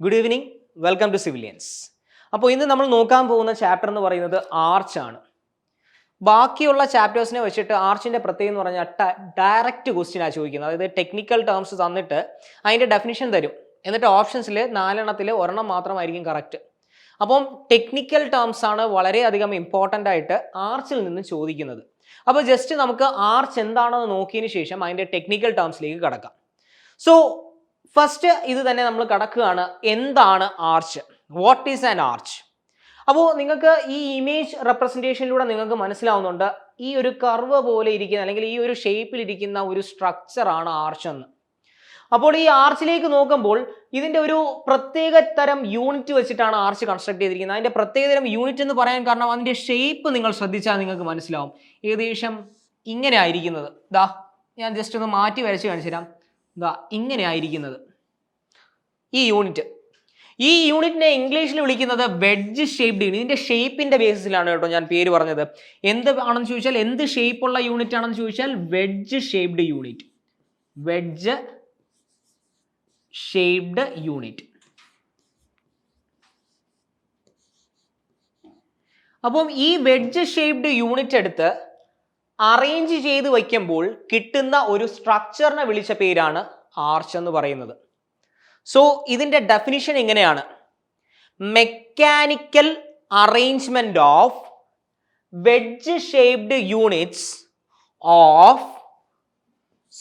Good evening, welcome to civilians. അപ്പോൾ ഇന്ന് നമ്മൾ നോക്കാൻ പോകുന്ന ചാപ്റ്റർ എന്ന് പറയുന്നത് ആർച്ച് ആണ്. ബാക്കിയുള്ള ചാപ്റ്റേഴ്സിനെ വെച്ചിട്ട് ആർച്ചിന്റെ പ്രത്യേകത എന്ന് പറഞ്ഞാൽ ഡയറക്റ്റ് ക്വസ്റ്റ്യനാണ് ചോദിക്കുന്നത്. അതായത് ടെക്നിക്കൽ ടേംസ് തന്നിട്ട് അതിന്റെ ഡെഫിനിഷൻ തരും, എന്നിട്ട് ഓപ്ഷൻസിൽ 4 ഒരെണ്ണം മാത്രമായിരിക്കും കറക്റ്റ്. അപ്പം ടെക്നിക്കൽ ടേംസ് ആണ് വളരെയധികം ഇമ്പോർട്ടൻ്റ് ആയിട്ട് ആർച്ചിൽ നിന്ന് ചോദിക്കുന്നത്. അപ്പോൾ ജസ്റ്റ് നമുക്ക് ആർച്ച് എന്താണെന്ന് നോക്കിയതിന് ശേഷം അതിന്റെ ടെക്നിക്കൽ ടേംസിലേക്ക് കടക്കാം. സോ ഫസ്റ്റ് ഇത് തന്നെ നമ്മൾ കടക്കുകയാണ്, എന്താണ് arch, what is an arch. അപ്പോൾ നിങ്ങൾക്ക് ഈ ഇമേജ് റെപ്രസെൻറ്റേഷനിലൂടെ നിങ്ങൾക്ക് മനസ്സിലാവുന്നുണ്ട് ഈ ഒരു കർവ് പോലെ ഇരിക്കുന്ന അല്ലെങ്കിൽ ഈ ഒരു ഷേപ്പിൽ ഇരിക്കുന്ന ഒരു സ്ട്രക്ചറാണ് ആർച്ച് എന്ന്. അപ്പോൾ ഈ ആർച്ചിലേക്ക് നോക്കുമ്പോൾ ഇതിന്റെ ഒരു പ്രത്യേക തരം യൂണിറ്റ് വെച്ചിട്ടാണ് ആർച്ച് കൺസ്ട്രക്ട് ചെയ്തിരിക്കുന്നത്. അതിന്റെ പ്രത്യേക തരം യൂണിറ്റ് എന്ന് പറയാൻ കാരണം അതിന്റെ ഷേപ്പ് നിങ്ങൾ ശ്രദ്ധിച്ചാൽ നിങ്ങൾക്ക് മനസ്സിലാവും. ഏകദേശം ഇങ്ങനെ ആയിരിക്കുന്നത്. ദാ ഞാൻ ജസ്റ്റ് ഒന്ന് മാറ്റി വരച്ച് കാണിച്ചു തരാം. ദാ ഇങ്ങനെ ആയിരിക്കുന്നത് ഈ യൂണിറ്റ്. ഈ യൂണിറ്റിനെ ഇംഗ്ലീഷിൽ വിളിക്കുന്നത് വെഡ്ജ് ഷേപ്ഡ് യൂണിറ്റ്. ഇതിന്റെ ഷേപ്പിന്റെ ബേസിസിലാണ് കേട്ടോ ഞാൻ പേര് പറഞ്ഞത്. എന്ത് ആണെന്ന് ചോദിച്ചാൽ, എന്ത് ഷേപ്പുള്ള യൂണിറ്റ് ആണെന്ന് ചോദിച്ചാൽ wedge shaped unit. Wedge shaped unit. അപ്പം ഈ വെഡ്ജ് ഷേപ്ഡ് യൂണിറ്റ് എടുത്ത് അറേഞ്ച് ചെയ്ത് വയ്ക്കുമ്പോൾ കിട്ടുന്ന ഒരു സ്ട്രക്ചറിനെ വിളിച്ച പേരാണ് ആർച്ച് എന്ന് പറയുന്നത്. സോ ഇതിന്റെ ഡെഫിനിഷൻ എങ്ങനെയാണ്? Mechanical arrangement of wedge shaped units of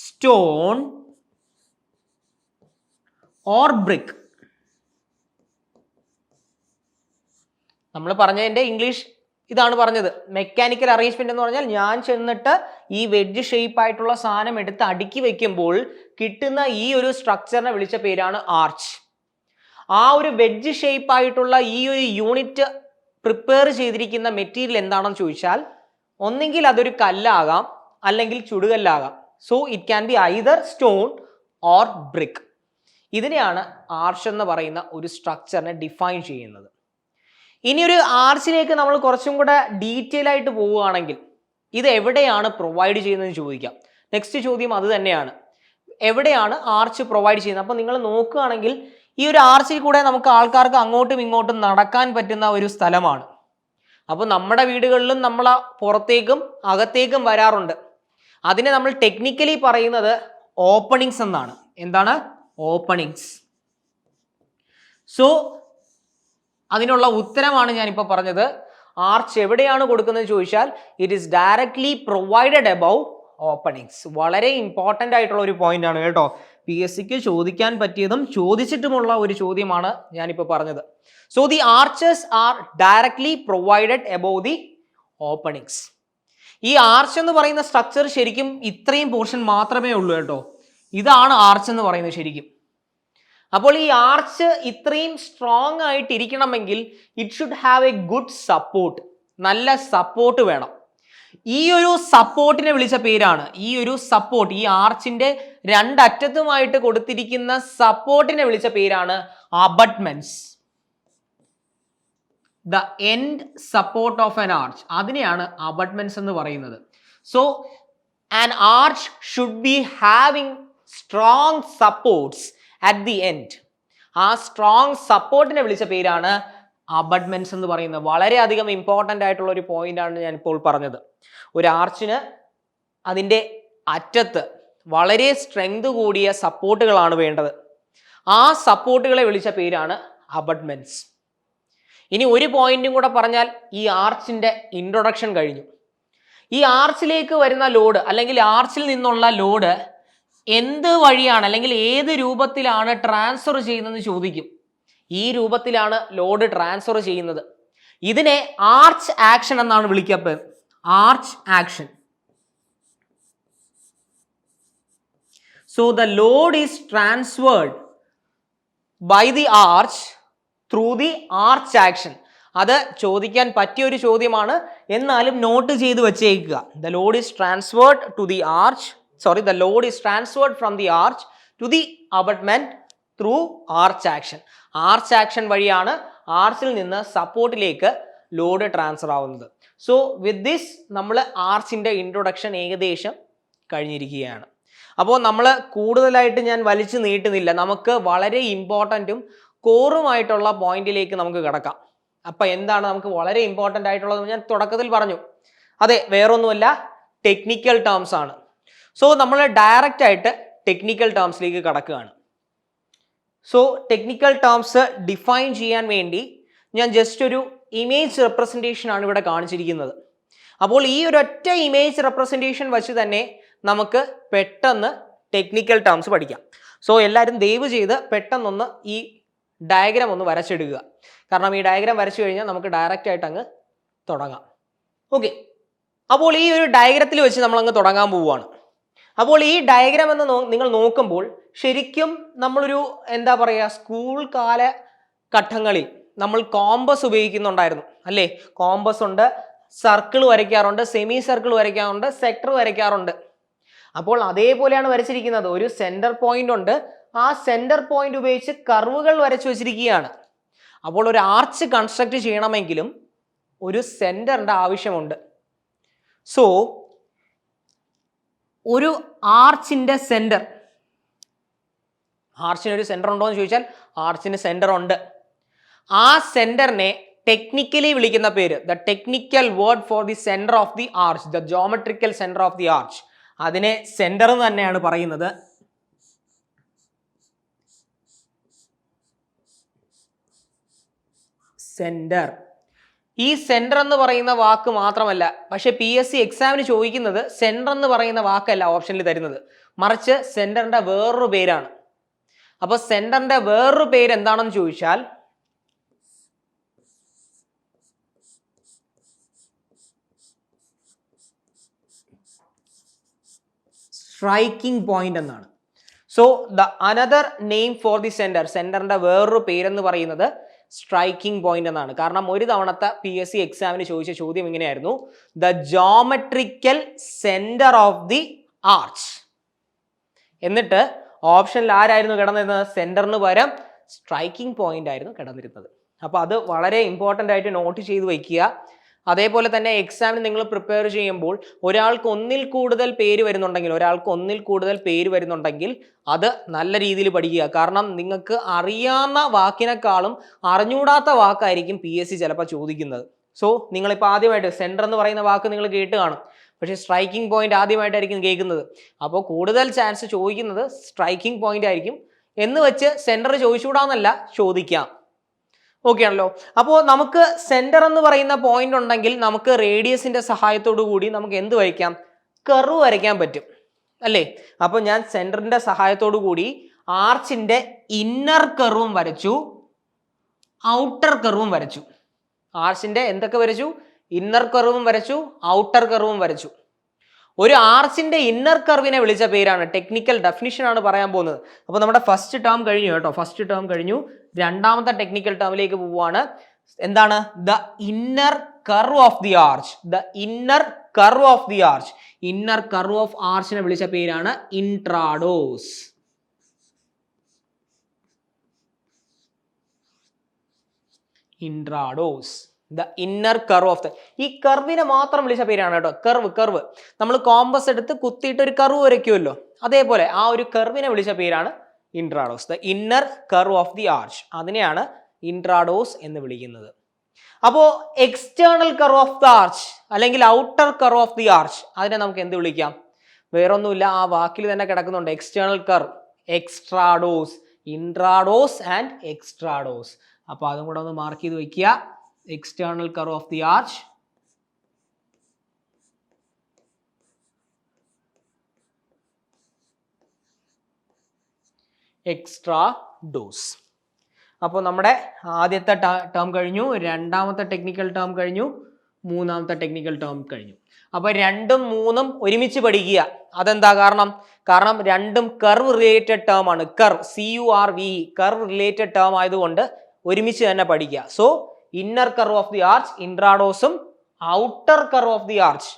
stone or brick. നമ്മൾ പറഞ്ഞതിന്റെ ഇംഗ്ലീഷ് ഇതാണ് പറഞ്ഞത്. മെക്കാനിക്കൽ അറേഞ്ച്മെന്റ് എന്ന് പറഞ്ഞാൽ ഞാൻ ചെന്നിട്ട് ഈ വെഡ്ജ് ഷേപ്പ് ആയിട്ടുള്ള സാധനം എടുത്ത് അടുക്കി വെക്കുമ്പോൾ കിട്ടുന്ന ഈ ഒരു സ്ട്രക്ചറിനെ വിളിച്ച പേരാണ് ആർച്ച്. ആ ഒരു വെഡ്ജ് ഷേപ്പ് ആയിട്ടുള്ള ഈ ഒരു യൂണിറ്റ് പ്രിപ്പയർ ചെയ്തിരിക്കുന്ന മെറ്റീരിയൽ എന്താണെന്ന് ചോദിച്ചാൽ ഒന്നെങ്കിൽ അതൊരു കല്ലാകാം അല്ലെങ്കിൽ ചുടുകല്ലാകാം. So it can be either stone or brick. ഇതിനെയാണ് ആർച്ച് എന്ന് പറയുന്ന ഒരു സ്ട്രക്ചറിനെ ഡിഫൈൻ ചെയ്യുന്നത്. ഇനി ഒരു ആർച്ചിലേക്ക് നമ്മൾ കുറച്ചും കൂടെ ഡീറ്റെയിൽ ആയിട്ട് പോവുകയാണെങ്കിൽ ഇത് എവിടെയാണ് പ്രൊവൈഡ് ചെയ്യുന്നതെന്ന് ചോദിക്കാം. നെക്സ്റ്റ് ചോദ്യം അത് തന്നെയാണ്, എവിടെയാണ് ആർച്ച് പ്രൊവൈഡ് ചെയ്യുന്നത്. അപ്പം നിങ്ങൾ നോക്കുകയാണെങ്കിൽ ഈ ഒരു ആർച്ചിൽ കൂടെ നമുക്ക് ആൾക്കാർക്ക് അങ്ങോട്ടും ഇങ്ങോട്ടും നടക്കാൻ പറ്റുന്ന ഒരു സ്ഥലമാണ്. അപ്പോൾ നമ്മുടെ വീടുകളിലും നമ്മൾ പുറത്തേക്കും അകത്തേക്കും വരാറുണ്ട്. അതിനെ നമ്മൾ ടെക്നിക്കലി പറയുന്നത് ഓപ്പണിങ്സ് എന്നാണ്. എന്താണ്? ഓപ്പണിങ്സ്. സോ അതിനുള്ള ഉത്തരമാണ് ഞാനിപ്പോൾ പറഞ്ഞത്. ആർച്ച് എവിടെയാണ് കൊടുക്കുന്നത് ചോദിച്ചാൽ it is directly provided above openings. വളരെ ഇമ്പോർട്ടൻ്റ് ആയിട്ടുള്ള ഒരു പോയിന്റ് ആണ് കേട്ടോ. PSCക്ക് ചോദിക്കാൻ പറ്റിയതും ചോദിച്ചിട്ടുമുള്ള ഒരു ചോദ്യമാണ് ഞാനിപ്പോൾ പറഞ്ഞത്. So the arches are directly provided above the openings. ഈ ആർച്ച് എന്ന് പറയുന്ന സ്ട്രക്ചർ ശരിക്കും ഇത്രയും പോർഷൻ മാത്രമേ ഉള്ളൂ കേട്ടോ. ഇതാണ് ആർച്ച് എന്ന് പറയുന്നത് ശരിക്കും. അപ്പോൾ ഈ ആർച്ച് ഇത്രയും സ്ട്രോങ് ആയിട്ട് ഇരിക്കണമെങ്കിൽ it should have a good support. നല്ല സപ്പോർട്ട് വേണം. ഈ ഒരു സപ്പോർട്ടിനെ വിളിച്ച പേരാണ്, ഈ ഒരു സപ്പോർട്ട്, ഈ ആർച്ചിന്റെ രണ്ടറ്റത്തുമായിട്ട് കൊടുത്തിരിക്കുന്ന സപ്പോർട്ടിനെ വിളിച്ച പേരാണ് abutments. The end support of an arch, അതിനെയാണ് അബട്ട്മെന്റ്സ് എന്ന് പറയുന്നത്. So an arch should be having strong supports at the end. ആ സ്ട്രോങ് സപ്പോർട്ടിനെ വിളിച്ച പേരാണ് അബട്ട്മെന്റ്സ് എന്ന് പറയുന്നത്. വളരെയധികം ഇമ്പോർട്ടൻ്റ് ആയിട്ടുള്ള ഒരു പോയിന്റ് ആണ് ഞാൻ ഇപ്പോൾ പറഞ്ഞത്. ഒരു ആർച്ചിന് അതിൻ്റെ അറ്റത്ത് വളരെ സ്ട്രെങ്ത് കൂടിയ സപ്പോർട്ടുകളാണ് വേണ്ടത്. ആ സപ്പോർട്ടുകളെ വിളിച്ച പേരാണ് അബട്ട്മെന്റ്സ്. ഇനി ഒരു പോയിന്റും കൂടെ പറഞ്ഞാൽ ഈ ആർച്ചിന്റെ ഇൻട്രൊഡക്ഷൻ കഴിഞ്ഞു. ഈ ആർച്ചിലേക്ക് വരുന്ന ലോഡ് അല്ലെങ്കിൽ ആർച്ചിൽ നിന്നുള്ള ലോഡ് എന്ത് വഴിയാണ് അല്ലെങ്കിൽ ഏത് രൂപത്തിലാണ് ട്രാൻസ്ഫർ ചെയ്യുന്നതെന്ന് ചോദിക്കും. ഈ രൂപത്തിലാണ് ലോഡ് ട്രാൻസ്ഫർ ചെയ്യുന്നത്. ഇതിനെ ആർച്ച് ആക്ഷൻ എന്നാണ് വിളിക്കപ്പെടുന്നത്. Arch action. So the load is transferred by the arch through the arch action. അത് ചോദിക്കാൻ പറ്റിയ ഒരു ചോദ്യമാണ്, എന്നാലും നോട്ട് ചെയ്ത് വെച്ചേക്കുക. The load is transferred to the arch the load is transferred from the arch to the abutment through arch action. Arch action വഴിയാണ് ആർച്ചിൽ നിന്ന് സപ്പോർട്ടിലേക്ക് ലോഡ് ട്രാൻസ്ഫർ ആവുന്നത്. സോ വിത്ത് ദിസ് നമ്മൾ ആർച്ചിന്റെ ഇൻട്രൊഡക്ഷൻ ഏകദേശം കഴിഞ്ഞിരിക്കുകയാണ്. അപ്പോൾ നമ്മൾ കൂടുതലായിട്ട് ഞാൻ വലിച്ചു നീട്ടുന്നില്ല. നമുക്ക് വളരെ ഇമ്പോർട്ടൻറ്റും കോറുമായിട്ടുള്ള പോയിന്റിലേക്ക് നമുക്ക് കിടക്കാം. അപ്പൊ എന്താണ് നമുക്ക് വളരെ ഇമ്പോർട്ടൻ്റ് ആയിട്ടുള്ളത് ഞാൻ തുടക്കത്തിൽ പറഞ്ഞു. അതെ, വേറൊന്നുമല്ല, ടെക്നിക്കൽ ടേംസ് ആണ്. സോ നമ്മൾ ഡയറക്റ്റ് ആയിട്ട് ടെക്നിക്കൽ ടേംസിലേക്ക് കടക്കുകയാണ്. സോ ടെക്നിക്കൽ ടേംസ് ഡിഫൈൻ ചെയ്യാൻ വേണ്ടി ഞാൻ ജസ്റ്റ് ഒരു ഇമേജ് റെപ്രസെൻറ്റേഷൻ ആണ് ഇവിടെ കാണിച്ചിരിക്കുന്നത്. അപ്പോൾ ഈ ഒരൊറ്റ ഇമേജ് റെപ്രസെൻറ്റേഷൻ വെച്ച് തന്നെ നമുക്ക് പെട്ടെന്ന് ടെക്നിക്കൽ ടേംസ് പഠിക്കാം. സോ എല്ലാവരും ദയവ് ചെയ്ത് പെട്ടെന്നൊന്ന് ഈ ഡയഗ്രാം ഒന്ന് വരച്ചെടുക്കുക. കാരണം ഈ ഡയഗ്രാം വരച്ചു കഴിഞ്ഞാൽ നമുക്ക് ഡയറക്റ്റ് ആയിട്ട് അങ്ങ് തുടങ്ങാം. ഓക്കെ, അപ്പോൾ ഈ ഒരു ഡയഗ്രത്തിൽ വെച്ച് നമ്മൾ അങ്ങ് തുടങ്ങാൻ പോവുകയാണ്. അപ്പോൾ ഈ ഡയഗ്രാം എന്ന് നിങ്ങൾ നോക്കുമ്പോൾ ശരിക്കും നമ്മളൊരു എന്താ പറയുക, സ്കൂൾ കാലഘട്ടങ്ങളിൽ നമ്മൾ കോമ്പസ് ഉപയോഗിക്കുന്നുണ്ടായിരുന്നു അല്ലേ? കോമ്പസ് ഉണ്ട്, സർക്കിൾ വരയ്ക്കാറുണ്ട്, സെമി സർക്കിൾ വരയ്ക്കാറുണ്ട്, സെക്ടർ വരയ്ക്കാറുണ്ട്. അപ്പോൾ അതേപോലെയാണ് വരച്ചിരിക്കുന്നത്. ഒരു സെന്റർ പോയിന്റ് ഉണ്ട്, ആ സെന്റർ പോയിന്റ് ഉപയോഗിച്ച് കർവുകൾ വരച്ചു വെച്ചിരിക്കുകയാണ്. അപ്പോൾ ഒരു ആർച്ച് കൺസ്ട്രക്ട് ചെയ്യണമെങ്കിലും ഒരു സെന്ററിന്റെ ആവശ്യമുണ്ട്. സോ ഒരു ആർച്ചിന്റെ സെന്റർ, ആർച്ചിന് ഒരു സെന്റർ ഉണ്ടോ എന്ന് ചോദിച്ചാൽ ആർച്ചിന് സെന്റർ ഉണ്ട്. ആ സെന്ററിനെ ടെക്നിക്കലി വിളിക്കുന്ന പേര്, the technical word for the centre of the arch, the geometrical centre of the arch, അതിനെ സെന്റർ എന്ന് തന്നെയാണ് പറയുന്നത്. സെന്റർ. ഈ സെന്റർ എന്ന് പറയുന്ന വാക്ക് മാത്രമല്ല, പക്ഷെ PSC എക്സാമിന് ചോദിക്കുന്നത് സെന്റർ എന്ന് പറയുന്ന വാക്കല്ല ഓപ്ഷനിൽ തരുന്നത്, മറിച്ച് സെന്ററിന്റെ വേറൊരു പേരാണ്. അപ്പൊ സെന്ററിന്റെ വേറൊരു പേര് എന്താണെന്ന് ചോദിച്ചാൽ സ്ട്രൈക്കിംഗ് പോയിന്റ് എന്നാണ്. So the another name for the centre, സെന്ററിന്റെ വേറൊരു പേരെന്ന് പറയുന്നത് സ്ട്രൈക്കിംഗ് പോയിന്റ് എന്നാണ്. കാരണം ഒരു തവണത്തെ PSC എക്സാമിന് ചോദിച്ച ചോദ്യം ഇങ്ങനെയായിരുന്നു, the geometrical centre of the arch. എന്നിട്ട് ഓപ്ഷനിൽ ആരായിരുന്നു കിടന്നിരുന്നത്? സെന്ററിന് പകരം സ്ട്രൈക്കിംഗ് പോയിന്റ് ആയിരുന്നു കിടന്നിരുന്നത്. അപ്പൊ അത് വളരെ ഇമ്പോർട്ടൻ്റ് ആയിട്ട് നോട്ട് ചെയ്ത് വയ്ക്കുക. അതേപോലെ തന്നെ എക്സാമിന് നിങ്ങൾ പ്രിപ്പയർ ചെയ്യുമ്പോൾ ഒരാൾക്ക് ഒന്നിൽ കൂടുതൽ പേര് വരുന്നുണ്ടെങ്കിൽ അത് നല്ല രീതിയിൽ പഠിക്കുക. കാരണം നിങ്ങൾക്ക് അറിയാവുന്ന വാക്കിനേക്കാളും അറിഞ്ഞൂടാത്ത വാക്കായിരിക്കും PSC ചിലപ്പോൾ ചോദിക്കുന്നത്. സോ നിങ്ങളിപ്പോൾ ആദ്യമായിട്ട് സെന്റർ എന്ന് പറയുന്ന വാക്ക് നിങ്ങൾ കേട്ട് കാണും, പക്ഷേ സ്ട്രൈക്കിംഗ് പോയിന്റ് ആദ്യമായിട്ടായിരിക്കും കേൾക്കുന്നത്. അപ്പോൾ കൂടുതൽ ചാൻസ് ചോദിക്കുന്നത് സ്ട്രൈക്കിംഗ് പോയിന്റ് ആയിരിക്കും. എന്ന് വെച്ച് സെന്റർ ചോദിച്ചുകൂടാന്നല്ല, ചോദിക്കാം. ഓക്കെ ആണല്ലോ. അപ്പോൾ നമുക്ക് സെന്റർ എന്ന് പറയുന്ന പോയിന്റ് ഉണ്ടെങ്കിൽ നമുക്ക് റേഡിയസിന്റെ സഹായത്തോടു കൂടി നമുക്ക് എന്ത് വരയ്ക്കാം? കർവ് വരയ്ക്കാൻ പറ്റും അല്ലേ? അപ്പോൾ ഞാൻ സെന്ററിന്റെ സഹായത്തോടു കൂടി ആർച്ചിന്റെ ഇന്നർ കർവും വരച്ചു, ഔട്ടർ കർവും വരച്ചു. ആർച്ചിന്റെ എന്തൊക്കെ വരച്ചു? ഇന്നർ കർവും വരച്ചു, ഔട്ടർ കർവും വരച്ചു. ഒരു ആർച്ചിന്റെ ഇന്നർ കർവിനെ വിളിച്ച പേരാണ്, ടെക്നിക്കൽ ഡെഫിനിഷൻ ആണ് പറയാൻ പോകുന്നത്. അപ്പോൾ നമ്മുടെ ഫസ്റ്റ് ടേം കഴിഞ്ഞു കേട്ടോ, ഫസ്റ്റ് ടേം കഴിഞ്ഞു. രണ്ടാമത്തെ ടെക്നിക്കൽ ടേമിലേക്ക് പോവുകയാണ്. എന്താണ്? The inner curve of the arch. The inner curve of the arch. Inner curve of ആർച്ചിനെ വിളിച്ച പേരാണ് intrados. Intrados, the inner curve of the. ഈ കർവിനെ മാത്രം വിളിച്ച പേരാണ് കേട്ടോ, കർവ്. നമ്മൾ കോമ്പസ് എടുത്ത് കുത്തിയിട്ട് ഒരു കർവ് വരയ്ക്കുമല്ലോ, അതേപോലെ ആ ഒരു കർവിനെ വിളിച്ച പേരാണ് intrados, the inner curve of the arch. അതിനെയാണ് ഇൻട്രാഡോസ് എന്ന് വിളിക്കുന്നത്. അപ്പോൾ external curve of the arch അല്ലെങ്കിൽ outer curve of the arch, അതിനെ നമുക്ക് എന്ത് വിളിക്കാം? വേറൊന്നുമില്ല, ആ വാക്കിൽ തന്നെ കിടക്കുന്നുണ്ട്, external curve, extrados, intrados and extrados. അപ്പോൾ അതും കൂടെ ഒന്ന് മാർക്ക് ചെയ്ത് വെക്കുക. External curve of the arch, extrados. അപ്പോൾ നമ്മുടെ ആദ്യത്തെ ടേം കഴിഞ്ഞു, രണ്ടാമത്തെ ടെക്നിക്കൽ ടേം കഴിഞ്ഞു, മൂന്നാമത്തെ ടെക്നിക്കൽ ടേം കഴിഞ്ഞു. അപ്പോൾ രണ്ടും മൂന്നും ഒരുമിച്ച് പഠിക്കുക. അതെന്താ കാരണം? കാരണം രണ്ടും കർവ് റിലേറ്റഡ് ടേം ആണ്. CURVE, കർവ് റിലേറ്റഡ് ടേം ആയതുകൊണ്ട് ഒരുമിച്ച് തന്നെ പഠിക്കുക. So inner curve of the arch ഇൻട്രാഡോസും outer curve of the arch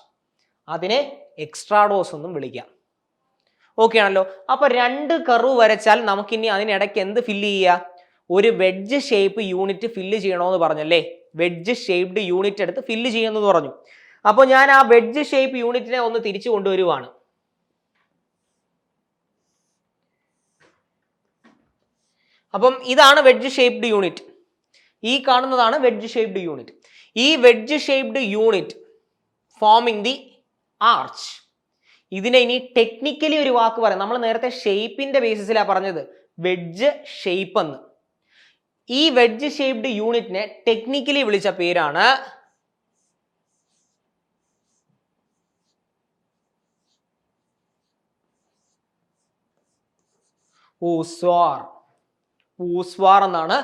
അതിനെ എക്സ്ട്രാഡോസ് എന്നും വിളിക്കാം. ഓക്കെ ആണല്ലോ. അപ്പൊ രണ്ട് കർവ് വരച്ചാൽ നമുക്കിനി അതിനിടയ്ക്ക് എന്ത് ഫില്ല് ചെയ്യുക? ഒരു വെഡ്ജ് ഷേപ്പ് യൂണിറ്റ് ഫില്ല് ചെയ്യണമെന്ന് പറഞ്ഞല്ലേ? വെഡ്ജ് ഷേപ്ഡ് യൂണിറ്റ് എടുത്ത് ഫില്ല് ചെയ്യുമെന്ന് പറഞ്ഞു. അപ്പോൾ ഞാൻ ആ വെഡ്ജ് ഷേപ്പ് യൂണിറ്റിനെ ഒന്ന് തിരിച്ചു കൊണ്ടുവരുവാണ്. അപ്പം ഇതാണ് വെഡ്ജ് ഷേപ്ഡ് യൂണിറ്റ്. ഈ കാണുന്നതാണ് വെഡ്ജ് ഷേപ്ഡ് യൂണിറ്റ്. ഈ wedge shaped unit forming the arch, ഇതിനെ ഇനി ടെക്നിക്കലി ഒരു വാക്ക് പറയാം. നമ്മൾ നേരത്തെ ഷേപ്പിന്റെ ബേസിസിലാണ് പറഞ്ഞത് വെഡ്ജ് ഷേപ്പ് എന്ന്. ഈ വെഡ്ജ് ഷേപ്ഡ് യൂണിറ്റിനെ ടെക്നിക്കലി വിളിച്ച പേരാണ് വൂസ്വാർ. വൂസ്വാർ എന്നാണ്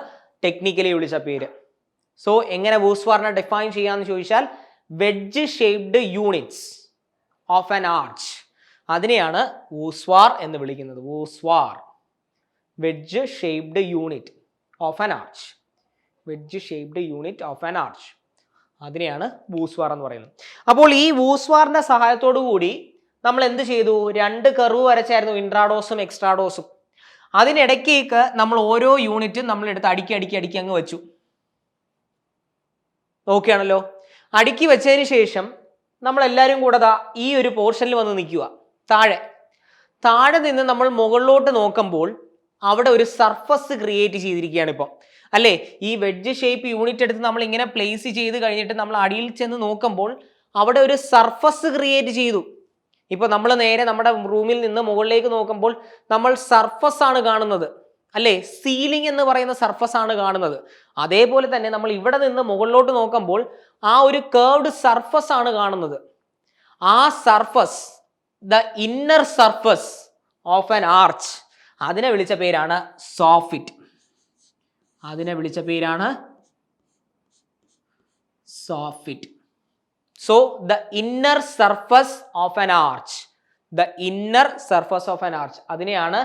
ടെക്നിക്കലി വിളിച്ച പേര്. സോ എങ്ങനെ വൂസ്വാറിനെ ഡിഫൈൻ ചെയ്യാന്ന് ചോദിച്ചാൽ wedge shaped units of an arch, അതിനെയാണ് വൂസ്വാർ എന്ന് വിളിക്കുന്നത്. Voussoir, wedge shaped unit of an arch. Wedge shaped unit of an arch, അതിനെയാണ് വൂസ്വാർ എന്ന് പറയുന്നത്. അപ്പോൾ ഈ വൂസ്വാറിന്റെ സഹായത്തോടു കൂടി നമ്മൾ എന്ത് ചെയ്തു? 2 കർവ് വരച്ചായിരുന്നു, ഇൻട്രാഡോസും എക്സ്ട്രാഡോസും. അതിനിടയ്ക്കേക്ക് നമ്മൾ ഓരോ യൂണിറ്റും നമ്മൾ എടുത്ത് അടുക്കി അങ്ങ് വെച്ചു. ഓക്കെ ആണല്ലോ. അടുക്കി വെച്ചതിന് ശേഷം നമ്മൾ എല്ലാവരും കൂടെ ഈ ഒരു പോർഷനിൽ വന്ന് നിൽക്കുക. താഴെ നിന്ന് നമ്മൾ മുകളിലോട്ട് നോക്കുമ്പോൾ അവിടെ ഒരു സർഫസ് ക്രിയേറ്റ് ചെയ്തിരിക്കുകയാണ് ഇപ്പം, അല്ലേ? ഈ വെഡ്ജ് ഷേപ്പ് യൂണിറ്റ് എടുത്ത് നമ്മൾ ഇങ്ങനെ പ്ലേസ് ചെയ്ത് കഴിഞ്ഞിട്ട് നമ്മൾ അടിയിൽ ചെന്ന് നോക്കുമ്പോൾ അവിടെ ഒരു സർഫസ് ക്രിയേറ്റ് ചെയ്തു. ഇപ്പൊ നമ്മൾ നേരെ നമ്മുടെ റൂമിൽ നിന്ന് മുകളിലേക്ക് നോക്കുമ്പോൾ നമ്മൾ സർഫസ് ആണ് കാണുന്നത്, അല്ലേ? സീലിംഗ് എന്ന് പറയുന്ന സർഫസ് ആണ് കാണുന്നത്. അതേപോലെ തന്നെ നമ്മൾ ഇവിടെ നിന്ന് മുകളിലോട്ട് നോക്കുമ്പോൾ ആ ഒരു കർവ്ഡ് സർഫസ് ആണ് കാണുന്നത്. ആ surface, the inner surface of an arch, അതിനെ വിളിച്ച പേരാണ് സോഫിറ്റ്. അതിനെ വിളിച്ച പേരാണ് soffit. So the inner surface of an arch, the inner surface of an arch, അതിനെയാണ്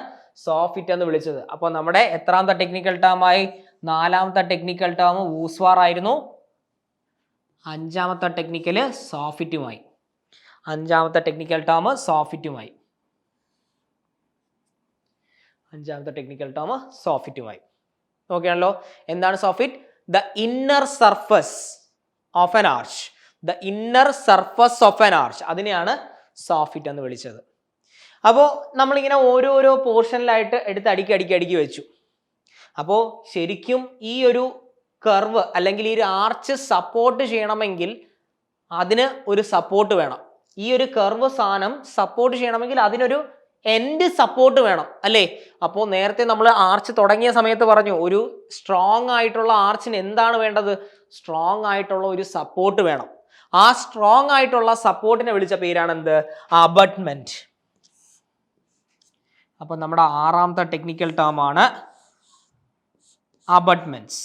സോഫിറ്റ് എന്ന് വിളിച്ചത്. അപ്പോൾ നമ്മുടെ എത്രാമത്തെ ടെക്നിക്കൽ ടേം ആയി? 4ാമത്തെ ടെക്നിക്കൽ ടേം വൂസ്വാർ ആയിരുന്നു. 5ാമത്തെ ടെക്നിക്കൽ സോഫിറ്റുമായി. 5ാമത്തെ ടെക്നിക്കൽ ടേം സോഫിറ്റുമായി. 5ാമത്തെ ടെക്നിക്കൽ ടേം സോഫിറ്റുമായി. ഓക്കെ ആണല്ലോ. എന്താണ് soffit? The inner surface of an arch, the inner surface of an arch, അതിനെയാണ് സോഫിറ്റ് എന്ന് വിളിച്ചത്. അപ്പോൾ നമ്മളിങ്ങനെ ഓരോരോ പോർഷനിലായിട്ട് എടുത്ത് അടുക്കി വെച്ചു. അപ്പോൾ ശരിക്കും ഈ ഒരു കർവ് അല്ലെങ്കിൽ ഈ ഒരു ആർച്ച് സപ്പോർട്ട് ചെയ്യണമെങ്കിൽ അതിന് ഒരു സപ്പോർട്ട് വേണം. ഈ ഒരു കർവ് സാധനം സപ്പോർട്ട് ചെയ്യണമെങ്കിൽ അതിനൊരു എൻഡ് സപ്പോർട്ട് വേണം, അല്ലേ? അപ്പോൾ നേരത്തെ നമ്മൾ ആർച്ച് തുടങ്ങിയ സമയത്ത് പറഞ്ഞു ഒരു സ്ട്രോങ് ആയിട്ടുള്ള ആർച്ചിന് എന്താണ് വേണ്ടത്? സ്ട്രോങ് ആയിട്ടുള്ള ഒരു സപ്പോർട്ട് വേണം. ആ സ്ട്രോങ് ആയിട്ടുള്ള സപ്പോർട്ടിനെ വിളിച്ച പേരാണ് എന്ത്? അബട്ട്മെന്റ്. അപ്പൊ നമ്മുടെ 6ാമത്തെ ടെക്നിക്കൽ ടേം ആണ് abutments.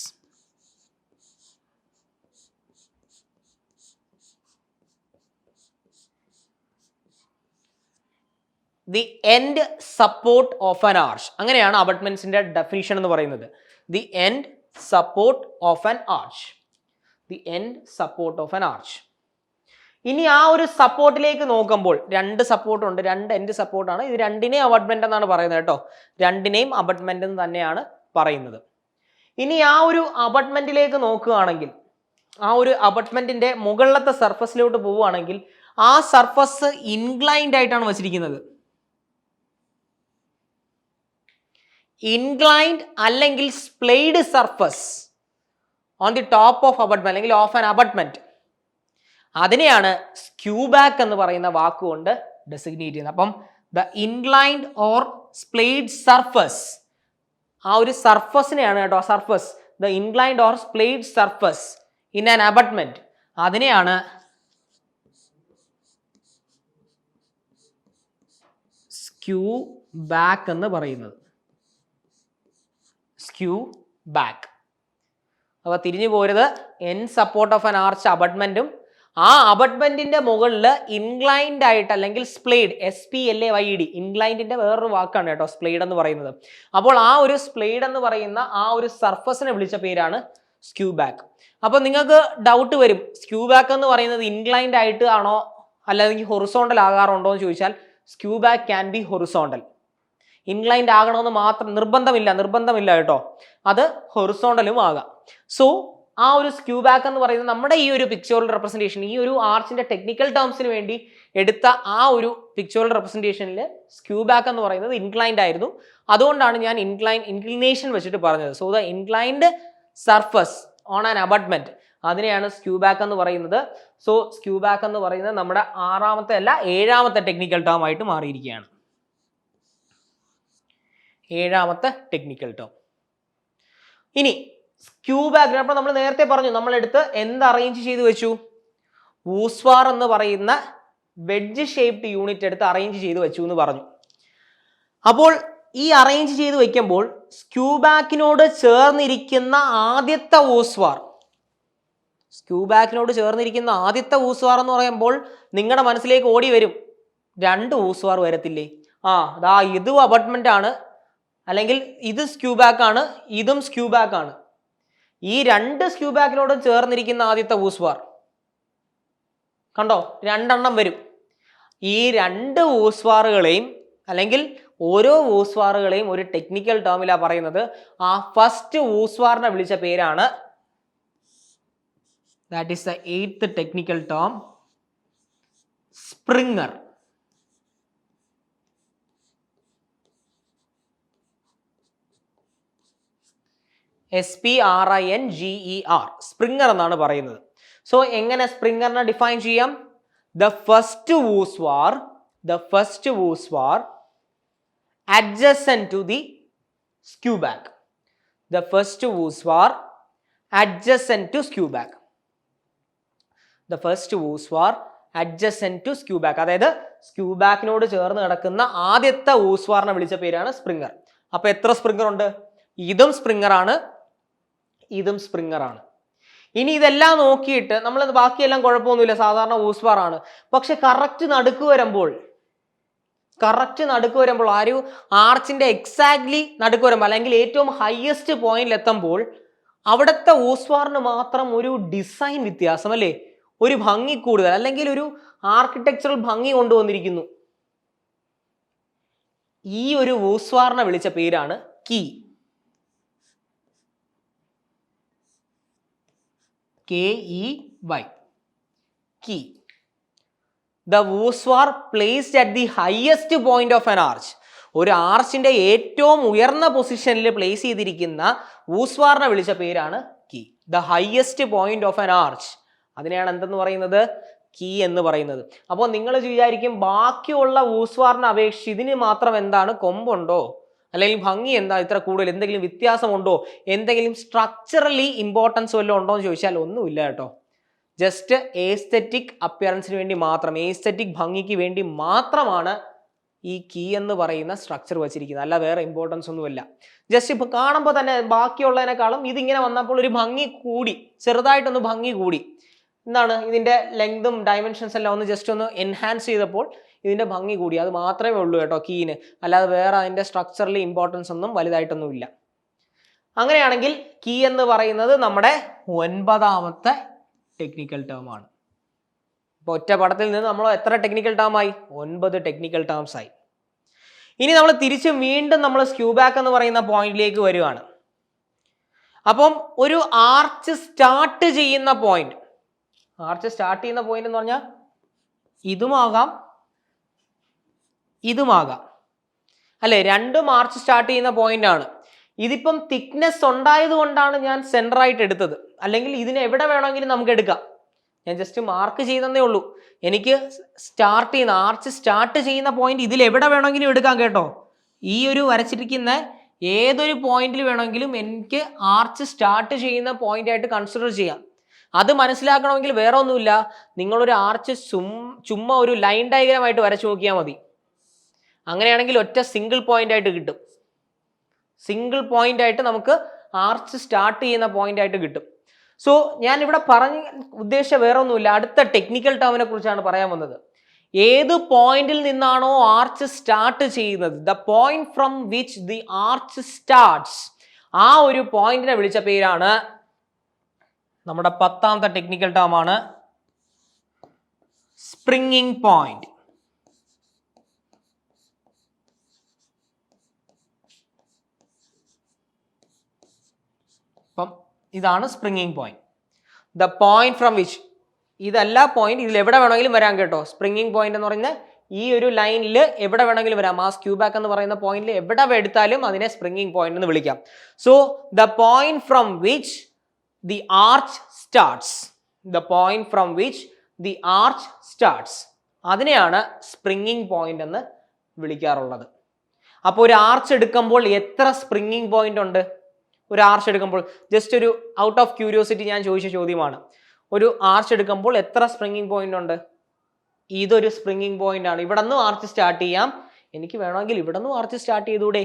The end support of an arch, അങ്ങനെയാണ് അബട്ട്മെന്റ്സിന്റെ ഡെഫിനിഷൻ എന്ന് പറയുന്നത്. The end support of an arch, the end support of an arch. ഇനി ആ ഒരു സപ്പോർട്ടിലേക്ക് നോക്കുമ്പോൾ 2 സപ്പോർട്ട് ഉണ്ട്, 2 എൻഡ് സപ്പോർട്ടാണ്. ഇത് രണ്ടിനെയും അബട്ട്മെന്റ് എന്നാണ് പറയുന്നത് കേട്ടോ. രണ്ടിനെയും അബട്ട്മെന്റ് എന്ന് തന്നെയാണ് പറയുന്നത്. ഇനി ആ ഒരു അബട്ട്മെന്റിലേക്ക് നോക്കുകയാണെങ്കിൽ, ആ ഒരു അബട്ട്മെന്റിന്റെ മുകളിലത്തെ സർഫസിലോട്ട് പോവുകയാണെങ്കിൽ ആ സർഫസ് ഇൻക്ലൈൻഡ് ആയിട്ടാണ് വച്ചിരിക്കുന്നത്. ഇൻക്ലൈൻഡ് അല്ലെങ്കിൽ splayed surface on the top of abutment അല്ലെങ്കിൽ ഓഫ് ആൻ അബട്ട്മെന്റ്, അതിനെയാണ് സ്ക്യൂബാക്ക് എന്ന് പറയുന്ന വാക്കുകൊണ്ട് ഡെസിഗ്നേറ്റ് ചെയ്യുന്നത്. അപ്പം the inclined or splayed surface, ആ ഒരു സർഫസിനെയാണ് കേട്ടോ, surface, the inclined or splayed surface in an abutment, അതിനെയാണ് സ്ക്യൂബാക്ക് എന്ന് പറയുന്നത്. സ്ക്യൂബാക്ക്. അപ്പൊ തിരിഞ്ഞു പോരുത്. End support of an arch അബട്ട്മെന്റും ആ അബട്ട്മെന്റിന്റെ മുകളിൽ ഇൻക്ലൈൻഡ് ആയിട്ട് അല്ലെങ്കിൽ സ്പ്ലേഡ്, SPLAYD, ഇൻക്ലൈൻഡിന്റെ വേറൊരു വാക്കാണ് കേട്ടോ സ്പ്ലേഡ് എന്ന് പറയുന്നത്. അപ്പോൾ ആ ഒരു സ്പ്ലേഡ് എന്ന് പറയുന്ന ആ ഒരു സർഫസിനെ വിളിച്ച പേരാണ് സ്ക്യൂബാക്ക്. അപ്പൊ നിങ്ങൾക്ക് ഡൗട്ട് വരും, സ്ക്യൂബാക്ക് എന്ന് പറയുന്നത് ഇൻക്ലൈൻഡ് ആയിട്ട് ആണോ അല്ലെങ്കിൽ ഹൊറിസോണ്ടൽ ആകാറുണ്ടോ എന്ന് ചോദിച്ചാൽ സ്ക്യൂബാക്ക് ക്യാൻ ബി ഹൊറിസോണ്ടൽ. ഇൻക്ലൈൻഡ് ആകണമെന്ന് മാത്രം നിർബന്ധമില്ല കേട്ടോ, അത് ഹൊറിസോണ്ടലും ആകാം. സോ ആ ഒരു സ്ക്യൂബാക്ക് എന്ന് പറയുന്നത് നമ്മുടെ ഈ ഒരു പിക്ചറൽ റെപ്രസെന്റേഷൻ, ഈ ഒരു ആർച്ചിന്റെ ടെക്നിക്കൽ ടേംസിന് വേണ്ടി എടുത്ത ആ ഒരു പിക്ചറൽ റെപ്രസെൻറ്റേഷനിൽ സ്ക്യൂ ബാക്ക് എന്ന് പറയുന്നത് ഇൻക്ലൈൻഡ് ആയിരുന്നു. അതുകൊണ്ടാണ് ഞാൻ ഇൻക്ലിനേഷൻ വെച്ചിട്ട് പറഞ്ഞത്. So the inclined surface on an abutment, അതിനെയാണ് സ്ക്യൂ ബാക്ക് എന്ന് പറയുന്നത്. സോ സ്ക്യൂ ബാക്ക് എന്ന് പറയുന്നത് നമ്മുടെ 6ാമത്തെ അല്ല 7ാമത്തെ ടെക്നിക്കൽ ടേം ആയിട്ട് മാറിയിരിക്കുകയാണ്. 7ാമത്തെ ടെക്നിക്കൽ ടേം. ഇനി സ്ക്യൂ ബാക്ക്, അപ്പോൾ നമ്മൾ നേരത്തെ പറഞ്ഞു നമ്മളെടുത്ത് എന്ത് അറേഞ്ച് ചെയ്ത് വെച്ചു, വൂസ്വാർ എന്ന് പറയുന്ന വെഡ്ജ് ഷേപ്ഡ് യൂണിറ്റ് എടുത്ത് അറേഞ്ച് ചെയ്ത് വെച്ചു എന്ന് പറഞ്ഞു. അപ്പോൾ ഈ അറേഞ്ച് ചെയ്ത് വെക്കുമ്പോൾ സ്ക്യൂ ബാക്കിനോട് ചേർന്നിരിക്കുന്ന ആദ്യത്തെ വൂസ്വാർ, സ്ക്യൂ ബാക്കിനോട് ചേർന്നിരിക്കുന്ന ആദ്യത്തെ വൂസ്വാർ എന്ന് പറയുമ്പോൾ നിങ്ങളുടെ മനസ്സിലേക്ക് ഓടി വരും 2 വൂസ്വാർ വരത്തില്ലേ? ദാ ഇതും അബട്ട്മെന്റ് ആണ്, അല്ലെങ്കിൽ ഇത് സ്ക്യൂ ബാക്ക് ആണ്, ഇതും സ്ക്യൂ ബാക്ക് ആണ്. ഈ 2 സ്ക്യൂ ബാക്കിനോട് ചേർന്നിരിക്കുന്ന ആദ്യത്തെ വൂസ്വാർ കണ്ടോ, 2 എണ്ണം വരും. ഈ 2 വൂസ്വാറുകളെയും അല്ലെങ്കിൽ ഓരോ വൂസ്വാറുകളെയും ഒരു ടെക്നിക്കൽ ടേമിലാണ് പറയുന്നത്. ആ ഫസ്റ്റ് വൂസ്വാറിനെ വിളിച്ച പേരാണ്, that is the 8th technical term, springer. SPRINGER, springer എന്നാണ് പറയുന്നത്. സോ എങ്ങനെ സ്പ്രിംഗറിനെ ഡിഫൈൻ ചെയ്യാം? The first voussoir adjacent to the skew back. The first woodswar adjacent to skew back. The first woodswar adjacent to skew back. അതായത് skew ബാക്കിനോട് ചേർന്ന് കിടക്കുന്ന ആദ്യത്തെ വൂസ്വാറിനെ വിളിച്ച പേരാണ് സ്പ്രിംഗർ. അപ്പൊ എത്ര സ്പ്രിംഗർ ഉണ്ട്? ഇതും സ്പ്രിംഗർ ആണ്, ഇതും സ്പ്രിംഗർ ആണ്. ഇനി ഇതെല്ലാം നോക്കിയിട്ട് നമ്മൾ ബാക്കിയെല്ലാം കുഴപ്പമൊന്നുമില്ല, സാധാരണ വൂസ്വാർ ആണ്. പക്ഷെ കറക്റ്റ് നടുക്ക് വരുമ്പോൾ ആ ഒരു ആർച്ചിന്റെ എക്സാക്ട്ലി നടുക്ക് വരുമ്പോൾ അല്ലെങ്കിൽ ഏറ്റവും ഹയസ്റ്റ് പോയിന്റിൽ എത്തുമ്പോൾ അവിടുത്തെ വൂസ്വാറിന് മാത്രം ഒരു ഡിസൈൻ വ്യത്യാസം, അല്ലേ, ഒരു ഭംഗി കൂടുതൽ, അല്ലെങ്കിൽ ഒരു ആർക്കിടെക്ചറൽ ഭംഗി കൊണ്ടുവന്നിരിക്കുന്നു. ഈ ഒരു വൂസ്വാറിനെ വിളിച്ച പേരാണ് key. KEY, key. The wooswar placed at the highest point of an arch. ഒരു ആർച്ചിന്റെ ഏറ്റവും ഉയർന്ന പൊസിഷനിൽ പ്ലേസ് ചെയ്തിരിക്കുന്ന വൂസ്വാറിനെ വിളിച്ച പേരാണ് key. The highest point of an arch, അതിനെയാണ് എന്തെന്ന് പറയുന്നത്? കീ എന്ന് പറയുന്നത്. അപ്പോൾ നിങ്ങൾ വിചാരിക്കും ബാക്കിയുള്ള വൂസ്വാറിനെ അപേക്ഷിച്ച് ഇതിന് മാത്രം എന്താണ്, കൊമ്പുണ്ടോ, അല്ലെങ്കിൽ ഭംഗി എന്താ ഇത്ര കൂടുതൽ, എന്തെങ്കിലും വ്യത്യാസമുണ്ടോ, എന്തെങ്കിലും സ്ട്രക്ചറലി ഇമ്പോർട്ടൻസ് വല്ലതും ഉണ്ടോ എന്ന് ചോദിച്ചാൽ ഒന്നുമില്ല കേട്ടോ. ജസ്റ്റ് ഏസ്തെറ്റിക് അപ്പിയറൻസിന് വേണ്ടി മാത്രം, ഏസ്തെറ്റിക് ഭംഗിക്ക് വേണ്ടി മാത്രമാണ് ഈ കീ എന്ന് പറയുന്ന സ്ട്രക്ചർ വെച്ചിരിക്കുന്നത്, അല്ല വേറെ ഇമ്പോർട്ടൻസ് ഒന്നുമില്ല. ജസ്റ്റ് ഇപ്പൊ കാണുമ്പോൾ തന്നെ ബാക്കിയുള്ളതിനേക്കാളും ഇതിങ്ങനെ വന്നപ്പോൾ ഒരു ഭംഗി കൂടി, ചെറുതായിട്ടൊന്ന് ഭംഗി കൂടി. എന്താണ് ഇതിന്റെ ലെങ്തും ഡയമെൻഷൻസ് എല്ലാം ഒന്ന് ജസ്റ്റ് ഒന്ന് എൻഹാൻസ് ചെയ്തപ്പോൾ ഇതിന്റെ ഭംഗി കൂടി, അത് മാത്രമേ ഉള്ളൂ കേട്ടോ കീന്, അല്ലാതെ വേറെ അതിന്റെ സ്ട്രക്ചറലി ഇമ്പോർട്ടൻസ് ഒന്നും വലുതായിട്ടൊന്നുമില്ല. അങ്ങനെയാണെങ്കിൽ കീ എന്ന് പറയുന്നത് നമ്മുടെ 9ാമത്തെ ടെക്നിക്കൽ ടേം ആണ്. ഇപ്പൊ ഒറ്റ പടത്തിൽ നിന്ന് നമ്മൾ എത്ര ടെക്നിക്കൽ ടേം ആയി? 9 ടെക്നിക്കൽ ടേംസ് ആയി. ഇനി നമ്മൾ തിരിച്ച് വീണ്ടും നമ്മൾ സ്ക്യൂ ബാക്ക് എന്ന് പറയുന്ന പോയിന്റിലേക്ക് വരുവാണ്. അപ്പം ഒരു ആർച്ച് സ്റ്റാർട്ട് ചെയ്യുന്ന പോയിന്റ്, എന്ന് പറഞ്ഞാൽ ഇതുമാകാം ഇതുമാകാം, അല്ലെ, 2 ആർച്ച് സ്റ്റാർട്ട് ചെയ്യുന്ന പോയിന്റ് ആണ്. ഇതിപ്പം തിക്നെസ് ഉണ്ടായത് കൊണ്ടാണ് ഞാൻ സെന്റർ ആയിട്ട് എടുത്തത്, അല്ലെങ്കിൽ ഇതിന് എവിടെ വേണമെങ്കിലും നമുക്ക് എടുക്കാം. ഞാൻ ജസ്റ്റ് മാർക്ക് ചെയ്തതേ ഉള്ളൂ. എനിക്ക് ആർച്ച് സ്റ്റാർട്ട് ചെയ്യുന്ന പോയിന്റ് ഇതിൽ എവിടെ വേണമെങ്കിലും എടുക്കാം കേട്ടോ. ഈ ഒരു വരച്ചിരിക്കുന്ന ഏതൊരു പോയിന്റിൽ വേണമെങ്കിലും എനിക്ക് ആർച്ച് സ്റ്റാർട്ട് ചെയ്യുന്ന പോയിന്റ് ആയിട്ട് കൺസിഡർ ചെയ്യാം. അത് മനസ്സിലാക്കണമെങ്കിൽ വേറെ ഒന്നുമില്ല, നിങ്ങളൊരു ആർച്ച് ചുമ്മാ ഒരു ലൈൻ ഡയഗ്രാം ആയിട്ട് വരച്ചു നോക്കിയാൽ മതി. അങ്ങനെയാണെങ്കിൽ ഒറ്റ സിംഗിൾ പോയിന്റ് ആയിട്ട് കിട്ടും. സിംഗിൾ പോയിന്റ് ആയിട്ട് നമുക്ക് ആർച്ച് സ്റ്റാർട്ട് ചെയ്യുന്ന പോയിന്റ് ആയിട്ട് കിട്ടും. സോ ഞാൻ ഇവിടെ ഉദ്ദേശിച്ച വേറെ ഒന്നുമില്ല, അടുത്ത ടെക്നിക്കൽ ടേമിനെ കുറിച്ചാണ് പറയാൻ വന്നത്. ഏത് പോയിന്റിൽ നിന്നാണോ ആർച്ച് സ്റ്റാർട്ട് ചെയ്യുന്നത്, the point from which the arch starts, ആ ഒരു പോയിന്റിനെ വിളിച്ച പേരാണ് നമ്മുടെ 10ാമത്തെ ടെക്നിക്കൽ ടേം ആണ് സ്പ്രിംഗിങ് പോയിന്റ്. അപ്പം ഇതാണ് springing point. The point from which, ഇതല്ല പോയിന്റ്, ഇതിൽ എവിടെ വേണമെങ്കിലും വരാം കേട്ടോ. സ്പ്രിങ്ങിങ് പോയിന്റ് എന്ന് പറയുന്ന ഈ ഒരു ലൈനിൽ എവിടെ വേണമെങ്കിലും വരാം. മാസ് ക്യൂ ബാക്ക് എന്ന് പറയുന്ന പോയിന്റിൽ എവിടെ എടുത്താലും അതിനെ സ്പ്രിങ്ങിങ് പോയിന്റ് എന്ന് വിളിക്കാം. So the point from which the arch starts, the point from which the arch starts, അതിനെയാണ് സ്പ്രിങ്ങിങ് പോയിന്റ് എന്ന് വിളിക്കാറുള്ളത്. അപ്പോൾ ഒരു ആർച്ച് എടുക്കുമ്പോൾ എത്ര സ്പ്രിങ്ങിങ് പോയിന്റ് ഉണ്ട്? ഒരു ആർച്ച് എടുക്കുമ്പോൾ ജസ്റ്റ് ഒരു ഔട്ട് ഓഫ് ക്യൂരിയോസിറ്റി ഞാൻ ചോദിച്ച ചോദ്യമാണ്. ഒരു ആർച്ച് എടുക്കുമ്പോൾ എത്ര സ്പ്രിങ്ങിങ് പോയിന്റ് ഉണ്ട്? ഇതൊരു സ്പ്രിങ്ങിങ് പോയിന്റ് ആണ്. ഇവിടെ നിന്നും ആർച്ച് സ്റ്റാർട്ട് ചെയ്യാം, എനിക്ക് വേണമെങ്കിൽ ഇവിടെ നിന്നും ആർച്ച് സ്റ്റാർട്ട് ചെയ്തൂടെ?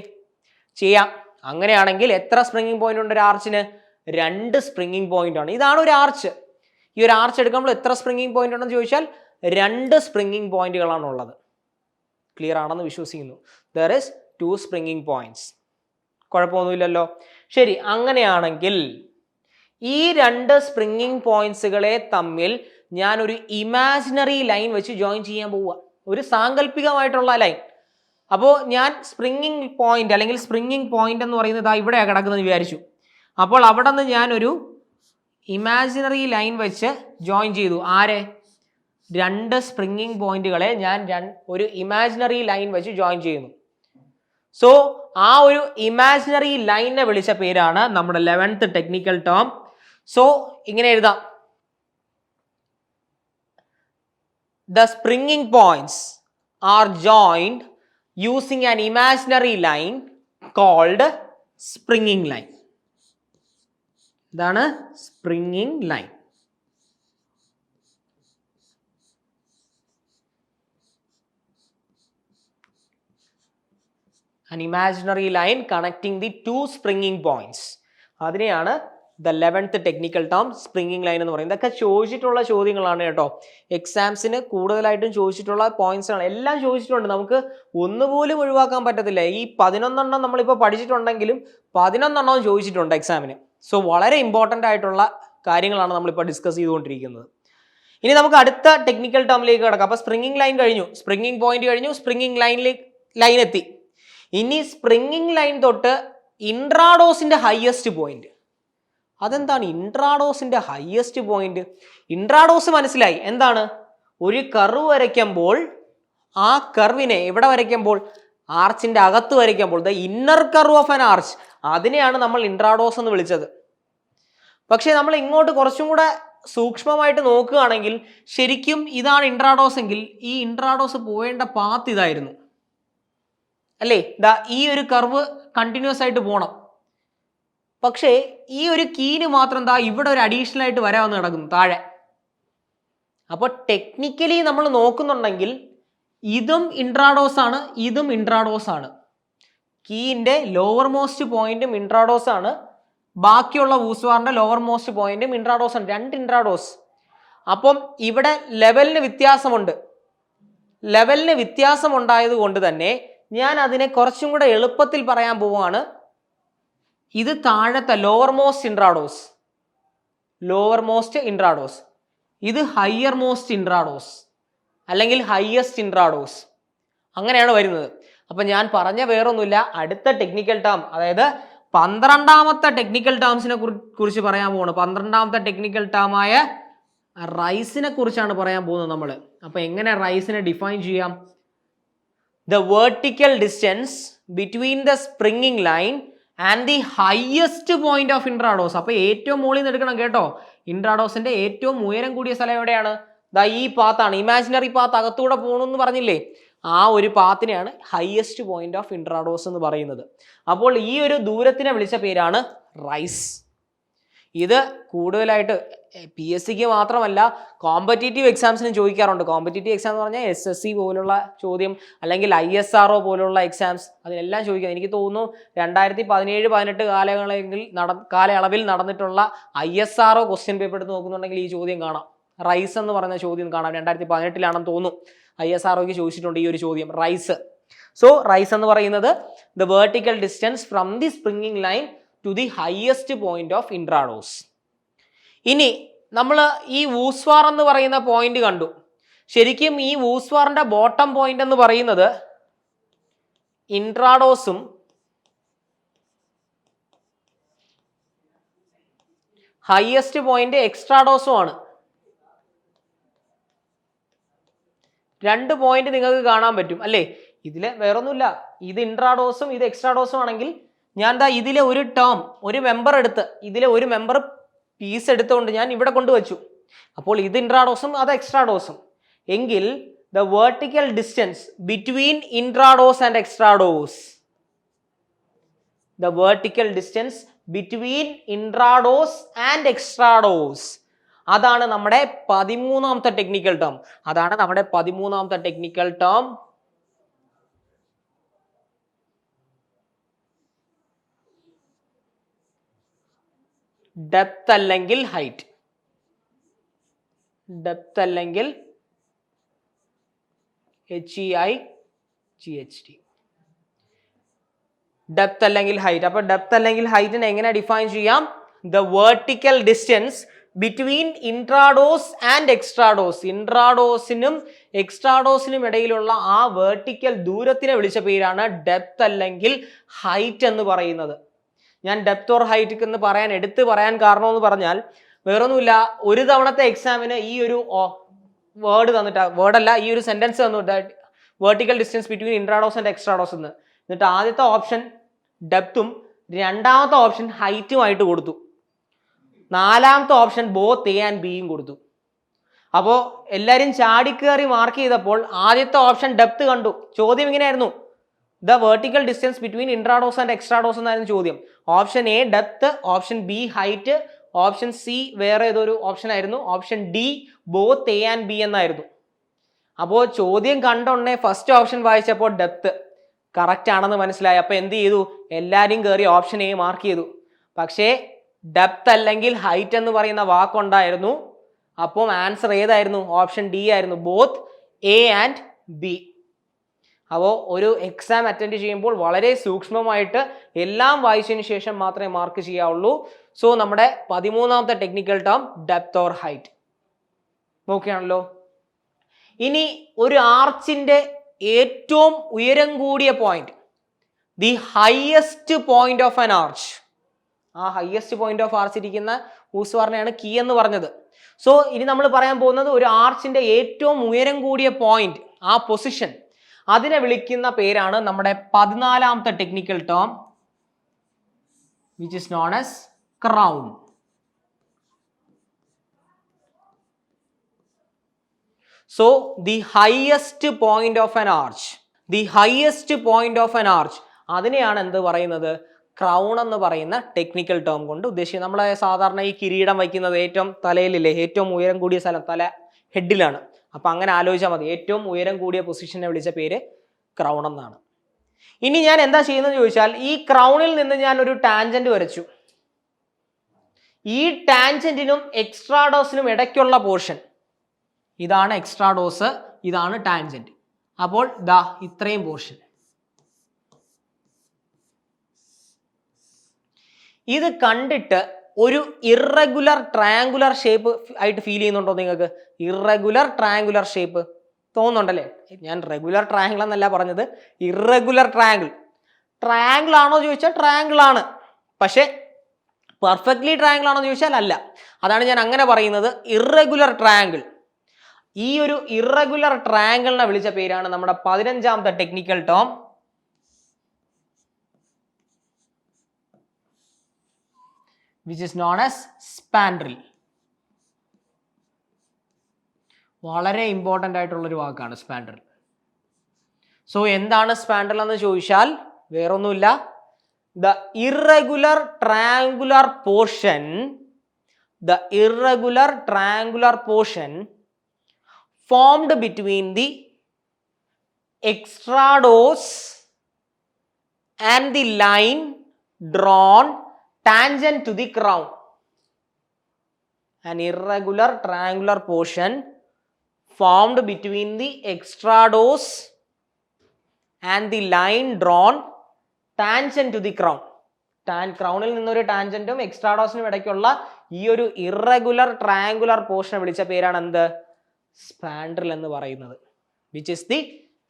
ചെയ്യാം. അങ്ങനെയാണെങ്കിൽ എത്ര സ്പ്രിങ്ങിങ് പോയിന്റ് ഉണ്ട് ഒരു ആർച്ചിന്? 2 സ്പ്രിങ്ങിങ് പോയിന്റ് ആണ്. ഇതാണ് ഒരു ആർച്ച്. ഈ ഒരു ആർച്ച് എടുക്കുമ്പോൾ എത്ര സ്പ്രിങ്ങിങ് പോയിന്റ് ഉണ്ടെന്ന് ചോദിച്ചാൽ 2 സ്പ്രിങ്ങിങ് പോയിന്റുകളാണ് ഉള്ളത്. ക്ലിയർ ആണെന്ന് വിശ്വസിക്കുന്നു. There is 2 springing points. കുഴപ്പമൊന്നുമില്ലല്ലോ. ശരി, അങ്ങനെയാണെങ്കിൽ ഈ 2 സ്പ്രിങ്ങിങ് പോയിന്റ്സുകളെ തമ്മിൽ ഞാൻ ഒരു ഇമാജിനറി ലൈൻ വെച്ച് ജോയിൻ ചെയ്യാൻ പോവുക, ഒരു സാങ്കല്പികമായിട്ടുള്ള ലൈൻ. അപ്പോൾ ഞാൻ സ്പ്രിങ്ങിങ് പോയിന്റ് അല്ലെങ്കിൽ സ്പ്രിങ്ങിങ് പോയിന്റ് എന്ന് പറയുന്നത് ഇവിടെയാണ് കിടക്കുന്നത് വിചാരിച്ചു. അപ്പോൾ അവിടെ നിന്ന് ഞാനൊരു ഇമാജിനറി ലൈൻ വെച്ച് ജോയിൻ ചെയ്തു. ആരെ? 2 സ്പ്രിങ്ങിങ് പോയിന്റുകളെ ഞാൻ ഒരു ഇമാജിനറി ലൈൻ വെച്ച് ജോയിൻ ചെയ്യുന്നു. സോ ആ ഒരു ഇമാജിനറി ലൈനെ വിളിച്ച പേരാണ് നമ്മുടെ 11th ടെക്നിക്കൽ ടേം. സോ ഇങ്ങനെ എഴുതാം: the springing points are joined using an imaginary line called springing line. ഇതാണ് springing line. an imaginary line connecting the 2 springing points. അതിനെയാണ് the 11th technical term springing line എന്ന് പറയുന്നത്. ഇതൊക്കെ ചോദിച്ചിട്ടുള്ള ചോദ്യങ്ങളാണ് കേട്ടോ. എക്സാംസിന് കൂടുതലായിട്ടും ചോദിച്ചിട്ടുള്ള പോയിന്റ്സ് ആണ്. എല്ലാം ചോദിച്ചിട്ടുണ്ട്, നമുക്ക് ഒന്നുപോലും ഒഴിവാക്കാൻ പറ്റത്തില്ല. ഈ 11 എണ്ണം നമ്മളിപ്പോൾ പഠിച്ചിട്ടുണ്ടെങ്കിലും 11 എണ്ണവും ചോദിച്ചിട്ടുണ്ട് എക്സാമിന്. സോ വളരെ ഇമ്പോർട്ടൻ്റ് ആയിട്ടുള്ള കാര്യങ്ങളാണ് നമ്മളിപ്പോൾ ഡിസ്കസ് ചെയ്തുകൊണ്ടിരിക്കുന്നത്. ഇനി നമുക്ക് അടുത്ത ടെക്നിക്കൽ ടേമിലേക്ക് കിടക്കാം. അപ്പോൾ സ്പ്രിങ്ങിങ് ലൈൻ കഴിഞ്ഞു, സ്പ്രിങ്ങിങ് പോയിന്റ് കഴിഞ്ഞു, സ്പ്രിങ്ങിങ് ലൈൻ എത്തി. ഇനി സ്പ്രിങ്ങിങ് ലൈൻ തൊട്ട് ഇൻട്രാഡോസിന്റെ ഹയസ്റ്റ് പോയിന്റ്. അതെന്താണ് ഇൻട്രാഡോസിന്റെ ഹയസ്റ്റ് പോയിന്റ്? ഇൻട്രാഡോസ് മനസ്സിലായി, എന്താണ്? ഒരു കർവ് വരയ്ക്കുമ്പോൾ ആ കർവിനെ എവിടെ വരയ്ക്കുമ്പോൾ? ആർച്ചിന്റെ അകത്ത് വരയ്ക്കുമ്പോൾ, the inner curve of an arch, അതിനെയാണ് നമ്മൾ ഇൻട്രാഡോസ് എന്ന് വിളിച്ചത്. പക്ഷെ നമ്മൾ ഇങ്ങോട്ട് കുറച്ചും കൂടെ സൂക്ഷ്മമായിട്ട് നോക്കുകയാണെങ്കിൽ ശരിക്കും ഇതാണ് ഇൻട്രാഡോസ് എങ്കിൽ ഈ ഇൻട്രാഡോസ് പോവേണ്ട പാത്ത് ഇതായിരുന്നു അല്ലേ? ഈ ഒരു കർവ് കണ്ടിന്യൂസ് ആയിട്ട് പോകണം. പക്ഷേ ഈ ഒരു കീന് മാത്രം ഇവിടെ ഒരു അഡീഷണൽ ആയിട്ട് വരാമെന്ന് കിടക്കുന്നു താഴെ. അപ്പോൾ ടെക്നിക്കലി നമ്മൾ നോക്കുന്നുണ്ടെങ്കിൽ ഇതും ഇൻട്രാഡോസ് ആണ്, ഇതും ഇൻട്രാഡോസ് ആണ്. കീന്റെ ലോവർ മോസ്റ്റ് പോയിന്റും ഇൻട്രാഡോസ് ആണ്, ബാക്കിയുള്ള വൂസ്വാറിന്റെ ലോവർ മോസ്റ്റ് പോയിന്റും ഇൻട്രാഡോസ് ആണ്. 2 ഇൻട്രാഡോസ്. അപ്പം ഇവിടെ ലെവലിന് വ്യത്യാസമുണ്ട്. ലെവലിന് വ്യത്യാസം ഉണ്ടായത് കൊണ്ട് തന്നെ ഞാൻ അതിനെ കുറച്ചും കൂടെ എളുപ്പത്തിൽ പറയാൻ പോവുകയാണ്. ഇത് താഴത്തെ lower most intrados, lower most intrados. ഇത് ഹയർ മോസ്റ്റ് ഇൻട്രാഡോസ് അല്ലെങ്കിൽ ഹയസ്റ്റ് ഇൻട്രാഡോസ്, അങ്ങനെയാണ് വരുന്നത്. അപ്പൊ ഞാൻ പറഞ്ഞ വേറൊന്നുമില്ല, അടുത്ത ടെക്നിക്കൽ ടേം, അതായത് 12ാമത്തെ ടെക്നിക്കൽ ടേംസിനെ കുറിച്ച് പറയാൻ പോവാണ്. 12ാമത്തെ ടെക്നിക്കൽ ടേമായ റൈസിനെ കുറിച്ചാണ് പറയാൻ പോകുന്നത് നമ്മൾ. അപ്പൊ എങ്ങനെ റൈസിനെ ഡിഫൈൻ ചെയ്യാം? The vertical distance between the springing line and the highest point of intrados. അപ്പോൾ ഏറ്റവും മുകളിൽ നിന്ന് എടുക്കണം കേട്ടോ. ഇൻട്രാഡോസിന്റെ ഏറ്റവും ഉയരം കൂടിയ സ്ഥലം എവിടെയാണ്? ഈ പാത്താണ്, ഇമാജിനറി പാത്ത് അകത്തൂടെ പോകണമെന്ന് പറഞ്ഞില്ലേ, ആ ഒരു പാത്തിനെയാണ് ഹയസ്റ്റ് പോയിന്റ് ഓഫ് ഇൻട്രാഡോസ് എന്ന് പറയുന്നത്. അപ്പോൾ ഈ ഒരു ദൂരത്തിനെ വിളിച്ച പേരാണ് റൈസ്. ഇത് കൂടുതലായിട്ട് PSCക്ക് മാത്രമല്ല കോമ്പറ്റേറ്റീവ് എക്സാംസിനും ചോദിക്കാറുണ്ട്. കോമ്പറ്റേറ്റീവ് എക്സാം എന്ന് പറഞ്ഞാൽ SSC പോലുള്ള ചോദ്യം അല്ലെങ്കിൽ ISRO പോലുള്ള എക്സാംസ്, അതിനെല്ലാം ചോദിക്കാം. എനിക്ക് തോന്നുന്നു 2017-18 കാലയളവിൽ നടന്നിട്ടുള്ള ISRO ക്വസ്റ്റ്യൻ പേപ്പർ എടുത്ത് നോക്കുന്നുണ്ടെങ്കിൽ ഈ ചോദ്യം കാണാം. റൈസ് എന്ന് പറയുന്ന ചോദ്യം കാണാം. 2018 തോന്നുന്നു ISROക്ക് ചോദിച്ചിട്ടുണ്ട് ഈ ഒരു ചോദ്യം, റൈസ്. സോ റൈസ് എന്ന് പറയുന്നത് the vertical distance from the springing line to the highest point of intrados. ഇനി നമ്മൾ ഈ വൂസ്വാർ എന്ന് പറയുന്ന പോയിന്റ് കണ്ടു. ശരിക്കും ഈ വൂസ്വാറിന്റെ ബോട്ടം പോയിന്റ് എന്ന് പറയുന്നത് ഇൻട്രാഡോസും ഹയസ്റ്റ് പോയിന്റ് എക്സ്ട്രാഡോസും ആണ്. 2 പോയിന്റ് നിങ്ങൾക്ക് കാണാൻ പറ്റും അല്ലേ? ഇതില് വേറൊന്നുമില്ല, ഇത് ഇൻട്രാഡോസും ഇത് എക്സ്ട്രാഡോസും ആണെങ്കിൽ ഞാൻ ദാ ഇതിലെ ഒരു ടേം, ഒരു മെമ്പർ എടുത്ത്, ഇതിലെ ഒരു മെമ്പർ പീസ് എടുത്തുകൊണ്ട് ഞാൻ ഇവിടെ കൊണ്ടുവച്ചു. അപ്പോൾ ഇത് ഇൻട്രാഡോസും അത് എക്സ്ട്രാഡോസും എങ്കിൽ the vertical distance between intrados and extrados, the vertical distance between intrados and extrados, അതാണ് നമ്മുടെ 13ാമത്തെ ടെക്നിക്കൽ ടേം. അതാണ് നമ്മുടെ 13ാമത്തെ ടെക്നിക്കൽ ടേം. ഡെപ്ത് അല്ലെങ്കിൽ ഹൈറ്റ്. ഡെപ്ത് അല്ലെങ്കിൽ HEIGHT, ഡെപ്ത് അല്ലെങ്കിൽ ഹൈറ്റ്. അപ്പൊ ഡെപ്ത് അല്ലെങ്കിൽ ഹൈറ്റിനെ എങ്ങനെ ഡിഫൈൻ ചെയ്യാം? The vertical distance between intrados and extrados, ഇൻട്രാഡോസിനും എക്സ്ട്രാഡോസിനും ഇടയിലുള്ള ആ വെർട്ടിക്കൽ ദൂരത്തിനെ വിളിച്ച പേരാണ് ഡെപ്ത് അല്ലെങ്കിൽ ഹൈറ്റ് എന്ന് പറയുന്നത്. ഞാൻ ഡെപ്ത് ഓർ ഹൈറ്റ് എന്ന് എടുത്തു പറയാൻ കാരണം എന്ന് പറഞ്ഞാൽ വേറൊന്നുമില്ല, ഒരു തവണത്തെ എക്സാമിന് ഈ ഒരു വേർഡ് തന്നിട്ട്, വേർഡല്ല, ഈ ഒരു സെന്റൻസ് തന്നിട്ട് vertical distance between intrados and extrados എന്ന്, എന്നിട്ട് ആദ്യത്തെ ഓപ്ഷൻ ഡെപ്തും രണ്ടാമത്തെ ഓപ്ഷൻ ഹൈറ്റുമായിട്ട് കൊടുത്തു, നാലാമത്തെ ഓപ്ഷൻ ബോത്ത് എ ആൻഡ് ബിയും കൊടുത്തു. അപ്പോൾ എല്ലാവരും ചാടിക്കേറി മാർക്ക് ചെയ്തപ്പോൾ ആദ്യത്തെ ഓപ്ഷൻ ഡെപ്ത് കണ്ടു. ചോദ്യം ഇങ്ങനെയായിരുന്നു, the vertical distance between intrados and extrados എന്നായിരുന്നു ചോദ്യം. Option A depth, option B height, option C വേറെ ഏതൊരു ഓപ്ഷൻ ആയിരുന്നു, option D both A and B എന്നായിരുന്നു. അപ്പോൾ ചോദ്യം കണ്ടോണ്ടേ ഫസ്റ്റ് ഓപ്ഷൻ വായിച്ചപ്പോൾ ഡെപ്ത് കറക്റ്റ് ആണെന്ന് മനസ്സിലായി. അപ്പോൾ എന്ത് ചെയ്തു? എല്ലാവരും കയറി ഓപ്ഷൻ എ മാർക്ക് ചെയ്തു. പക്ഷേ ഡെപ്ത് അല്ലെങ്കിൽ ഹൈറ്റ് എന്ന് പറയുന്ന വാക്കുണ്ടായിരുന്നു. അപ്പം ആൻസർ ഏതായിരുന്നു? ഓപ്ഷൻ ഡി ആയിരുന്നു, ബോത്ത് എ ആൻഡ് ബി. അപ്പോൾ ഒരു എക്സാം അറ്റൻഡ് ചെയ്യുമ്പോൾ വളരെ സൂക്ഷ്മമായിട്ട് എല്ലാം വായിച്ചതിന് ശേഷം മാത്രമേ മാർക്ക് ചെയ്യാവുള്ളൂ. സോ നമ്മുടെ 13ാമത്തെ technical term depth or height. നോക്കിയാണല്ലോ. ഇനി ഒരു ആർച്ചിന്റെ ഏറ്റവും ഉയരം കൂടിയ point, the highest point of an arch. ആ ഹയസ്റ്റ് പോയിന്റ് ഓഫ് ആർച്ച് ഇരിക്കുന്ന ഹൂസ്വാറിനെയാണ് കീ എന്ന് പറഞ്ഞത്. സോ ഇനി നമ്മൾ പറയാൻ പോകുന്നത് ഒരു ആർച്ചിന്റെ ഏറ്റവും ഉയരം കൂടിയ പോയിന്റ്, ആ പൊസിഷൻ, അതിനെ വിളിക്കുന്ന പേരാണ് നമ്മുടെ 14ാമത്തെ technical term, which is known as crown. So the highest point of an arch, the highest point of an arch, അതിനെയാണ് എന്ത് പറയുന്നത്? ക്രൗൺ എന്ന് പറയുന്ന ടെക്നിക്കൽ ടേം കൊണ്ട് ഉദ്ദേശിക്കുന്നത്. നമ്മളെ സാധാരണ ഈ കിരീടം വയ്ക്കുന്നത് ഏറ്റവും തലയിലില്ലേ, ഏറ്റവും ഉയരം കൂടിയ സ്ഥലം തല ഹെഡിലാണ്. അപ്പൊ അങ്ങനെ ആലോചിച്ചാൽ മതി. ഏറ്റവും ഉയരം കൂടിയ പൊസിഷനെ വിളിച്ച പേര് ക്രൗൺ എന്നാണ്. ഇനി ഞാൻ എന്താ ചെയ്യുന്നത് ചോദിച്ചാൽ, ഈ ക്രൗണിൽ നിന്ന് ഞാൻ ഒരു ടാൻജന്റ് വരച്ചു. ഈ ടാൻജന്റിനും എക്സ്ട്രാഡോസിനും ഇടയ്ക്കുള്ള പോർഷൻ ഇതാണ് എക്സ്ട്രാഡോസ്, ഇതാണ് ടാൻജന്റ്. അപ്പോൾ ദാ ഇത്രയും പോർഷൻ. ഇത് കണ്ടിട്ട് ഒരു ഇറഗുലർ ട്രയാങ്കുലർ ഷേപ്പ് ആയിട്ട് ഫീൽ ചെയ്യുന്നുണ്ടോ നിങ്ങൾക്ക്? ഇറഗുലർ ട്രയാങ്കുലർ ഷേപ്പ് തോന്നുന്നുണ്ടല്ലേ? ഞാൻ റെഗുലർ ട്രയാങ്കിൾ എന്നല്ല പറഞ്ഞത്, ഇറഗുലർ ട്രയാങ്കിൾ. ട്രയാങ്കിൾ ആണോ ചോദിച്ചാൽ ട്രയാങ്കിൾ ആണ്, പക്ഷെ പെർഫെക്റ്റ്ലി ട്രയാങ്കിൾ ആണോ ചോദിച്ചാൽ അല്ല. അതാണ് ഞാൻ അങ്ങനെ പറയുന്നത്, ഇറഗുലർ ട്രയാങ്കിൾ. ഈ ഒരു ഇറഗുലർ ട്രയാങ്കിളിനെ വിളിച്ച പേരാണ് നമ്മുടെ 15ാമത്തെ technical term, which is known as spandrel. വളരെ ഇമ്പോർട്ടൻ്റ് ആയിട്ടുള്ളൊരു വാക്കാണ് സ്പാൻഡ്രൽ. സോ എന്താണ് സ്പാൻഡ്രൽ എന്ന് ചോദിച്ചാൽ വേറൊന്നുമില്ല, the irregular triangular portion, the irregular triangular portion formed between the extrados and the line drawn tangent to the crown. An irregular triangular portion formed between the extrados and the line drawn tangent to the crown. ക്രൗണിൽ നിന്നൊരു ടാൻജന്റും എക്സ്ട്രാഡോസിനും ഇടയ്ക്കുള്ള ഈ ഒരു irregular triangular പോർഷനെ വിളിച്ച പേരാണ് എന്ത്? Spandrel എന്ന് പറയുന്നത്, which is the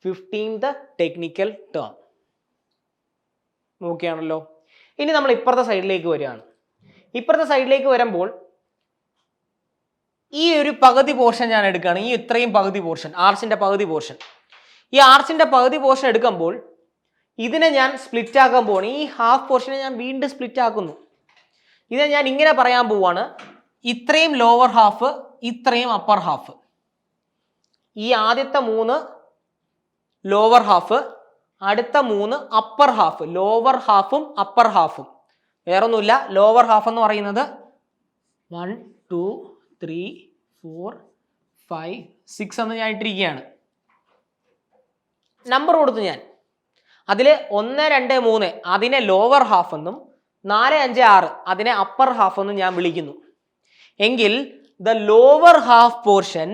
15th technical term. നോക്കിയാണല്ലോ. ഇനി നമ്മൾ ഇപ്പുറത്തെ സൈഡിലേക്ക് വരികയാണ്. ഇപ്പുറത്തെ സൈഡിലേക്ക് വരുമ്പോൾ ഈ ഒരു പകുതി പോർഷൻ ഞാൻ എടുക്കുകയാണ്, ഈ ഇത്രയും പകുതി പോർഷൻ, ആർച്ചിന്റെ പകുതി പോർഷൻ. ഈ ആർച്ചിന്റെ പകുതി പോർഷൻ എടുക്കുമ്പോൾ ഇതിനെ ഞാൻ സ്പ്ലിറ്റ് ആക്കാൻ പോവാണ്. ഈ ഹാഫ് പോർഷനെ ഞാൻ വീണ്ടും സ്പ്ലിറ്റ് ആക്കുന്നു. ഇതിനെ ഞാൻ ഇങ്ങനെ പറയാൻ പോവാണ്, ഇത്രയും ലോവർ ഹാഫ്, ഇത്രയും അപ്പർ ഹാഫ്. ഈ ആദ്യത്തെ 3 ലോവർ ഹാഫ്, അടുത്ത 3 അപ്പർ ഹാഫ്. ലോവർ ഹാഫും അപ്പർ ഹാഫും വേറൊന്നുമില്ല. ലോവർ ഹാഫ് എന്ന് പറയുന്നത് 1 2 3 4 5 6 എന്ന് ഞാൻ ഇട്ടിരിക്കുകയാണ്. നമ്പർ കൊടുത്തു ഞാൻ. അതിൽ 1 2 3 അതിനെ ലോവർ ഹാഫ് എന്നും 4 5 6 അതിനെ അപ്പർ ഹാഫ് എന്നും ഞാൻ വിളിക്കുന്നു. എങ്കിൽ the lower half portion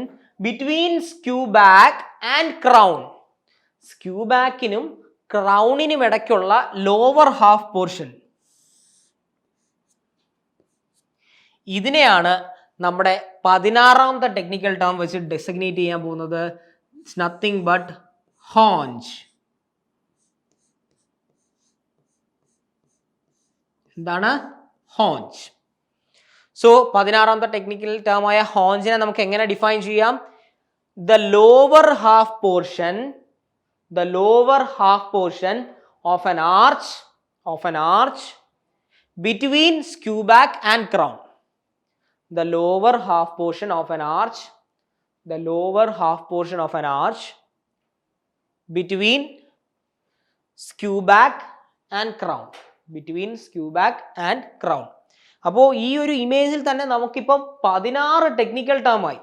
between skewback and crown, സ്ക്യൂ ബാക്കിനും ക്രൗണിനും ഇടയ്ക്കുള്ള ലോവർ ഹാഫ് പോർഷൻ, ഇതിനെയാണ് നമ്മുടെ 16ാമത്തെ ടെക്നിക്കൽ ടേം വെച്ച് ഡെസിഗ്നേറ്റ് ചെയ്യാൻ പോകുന്നത്. It's nothing but haunch. എന്താണ്? ഹോഞ്ച്. സോ 16ാമത്തെ ടെക്നിക്കൽ ടേം ആയ ഹോഞ്ചിനെ നമുക്ക് എങ്ങനെ ഡിഫൈൻ ചെയ്യാം? The lower half portion, the lower half portion of an arch between skew back and crown. The lower half portion of an arch, the lower half portion of an arch between skew back and crown, between skew back and crown. അപ്പോൾ ഈ ഒരു ഇമേജിൽ തന്നെ നമുക്കിപ്പം 16 technical ടേമായി,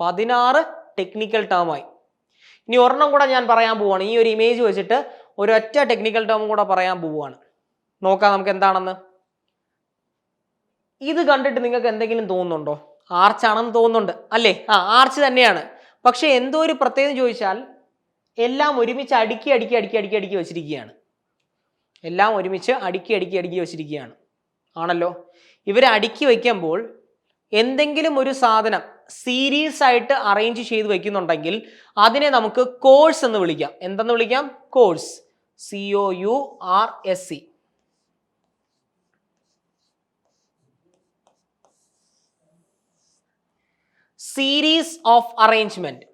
16 technical ടേമായി. ഇനി ഒരെണ്ണം കൂടെ ഞാൻ പറയാൻ പോവുകയാണ്. ഈ ഒരു ഇമേജ് വെച്ചിട്ട് ഒരൊറ്റ ടെക്നിക്കൽ ടേം കൂടെ പറയാൻ പോവുകയാണ്. നോക്കാം നമുക്ക് എന്താണെന്ന്. ഇത് കണ്ടിട്ട് നിങ്ങൾക്ക് എന്തെങ്കിലും തോന്നുന്നുണ്ടോ? ആർച്ചാണെന്ന് തോന്നുന്നുണ്ട് അല്ലേ? ആർച്ച് തന്നെയാണ്. പക്ഷെ എന്തോ ഒരു പ്രത്യേകത ചോദിച്ചാൽ എല്ലാം ഒരുമിച്ച് അടുക്കി വെച്ചിരിക്കുകയാണ്. എല്ലാം ഒരുമിച്ച് അടുക്കി വെച്ചിരിക്കുകയാണ് ആണല്ലോ. ഇവരെ അടുക്കി വയ്ക്കുമ്പോൾ എന്തെങ്കിലും ഒരു സാധനം സീരീസ് ആയിട്ട് അറേഞ്ച് ചെയ്ത് വെക്കുന്നുണ്ടെങ്കിൽ അതിനെ നമുക്ക് കോഴ്സ് എന്ന് വിളിക്കാം. എന്തെന്ന് വിളിക്കാം? Course. COURSE. Series of arrangement.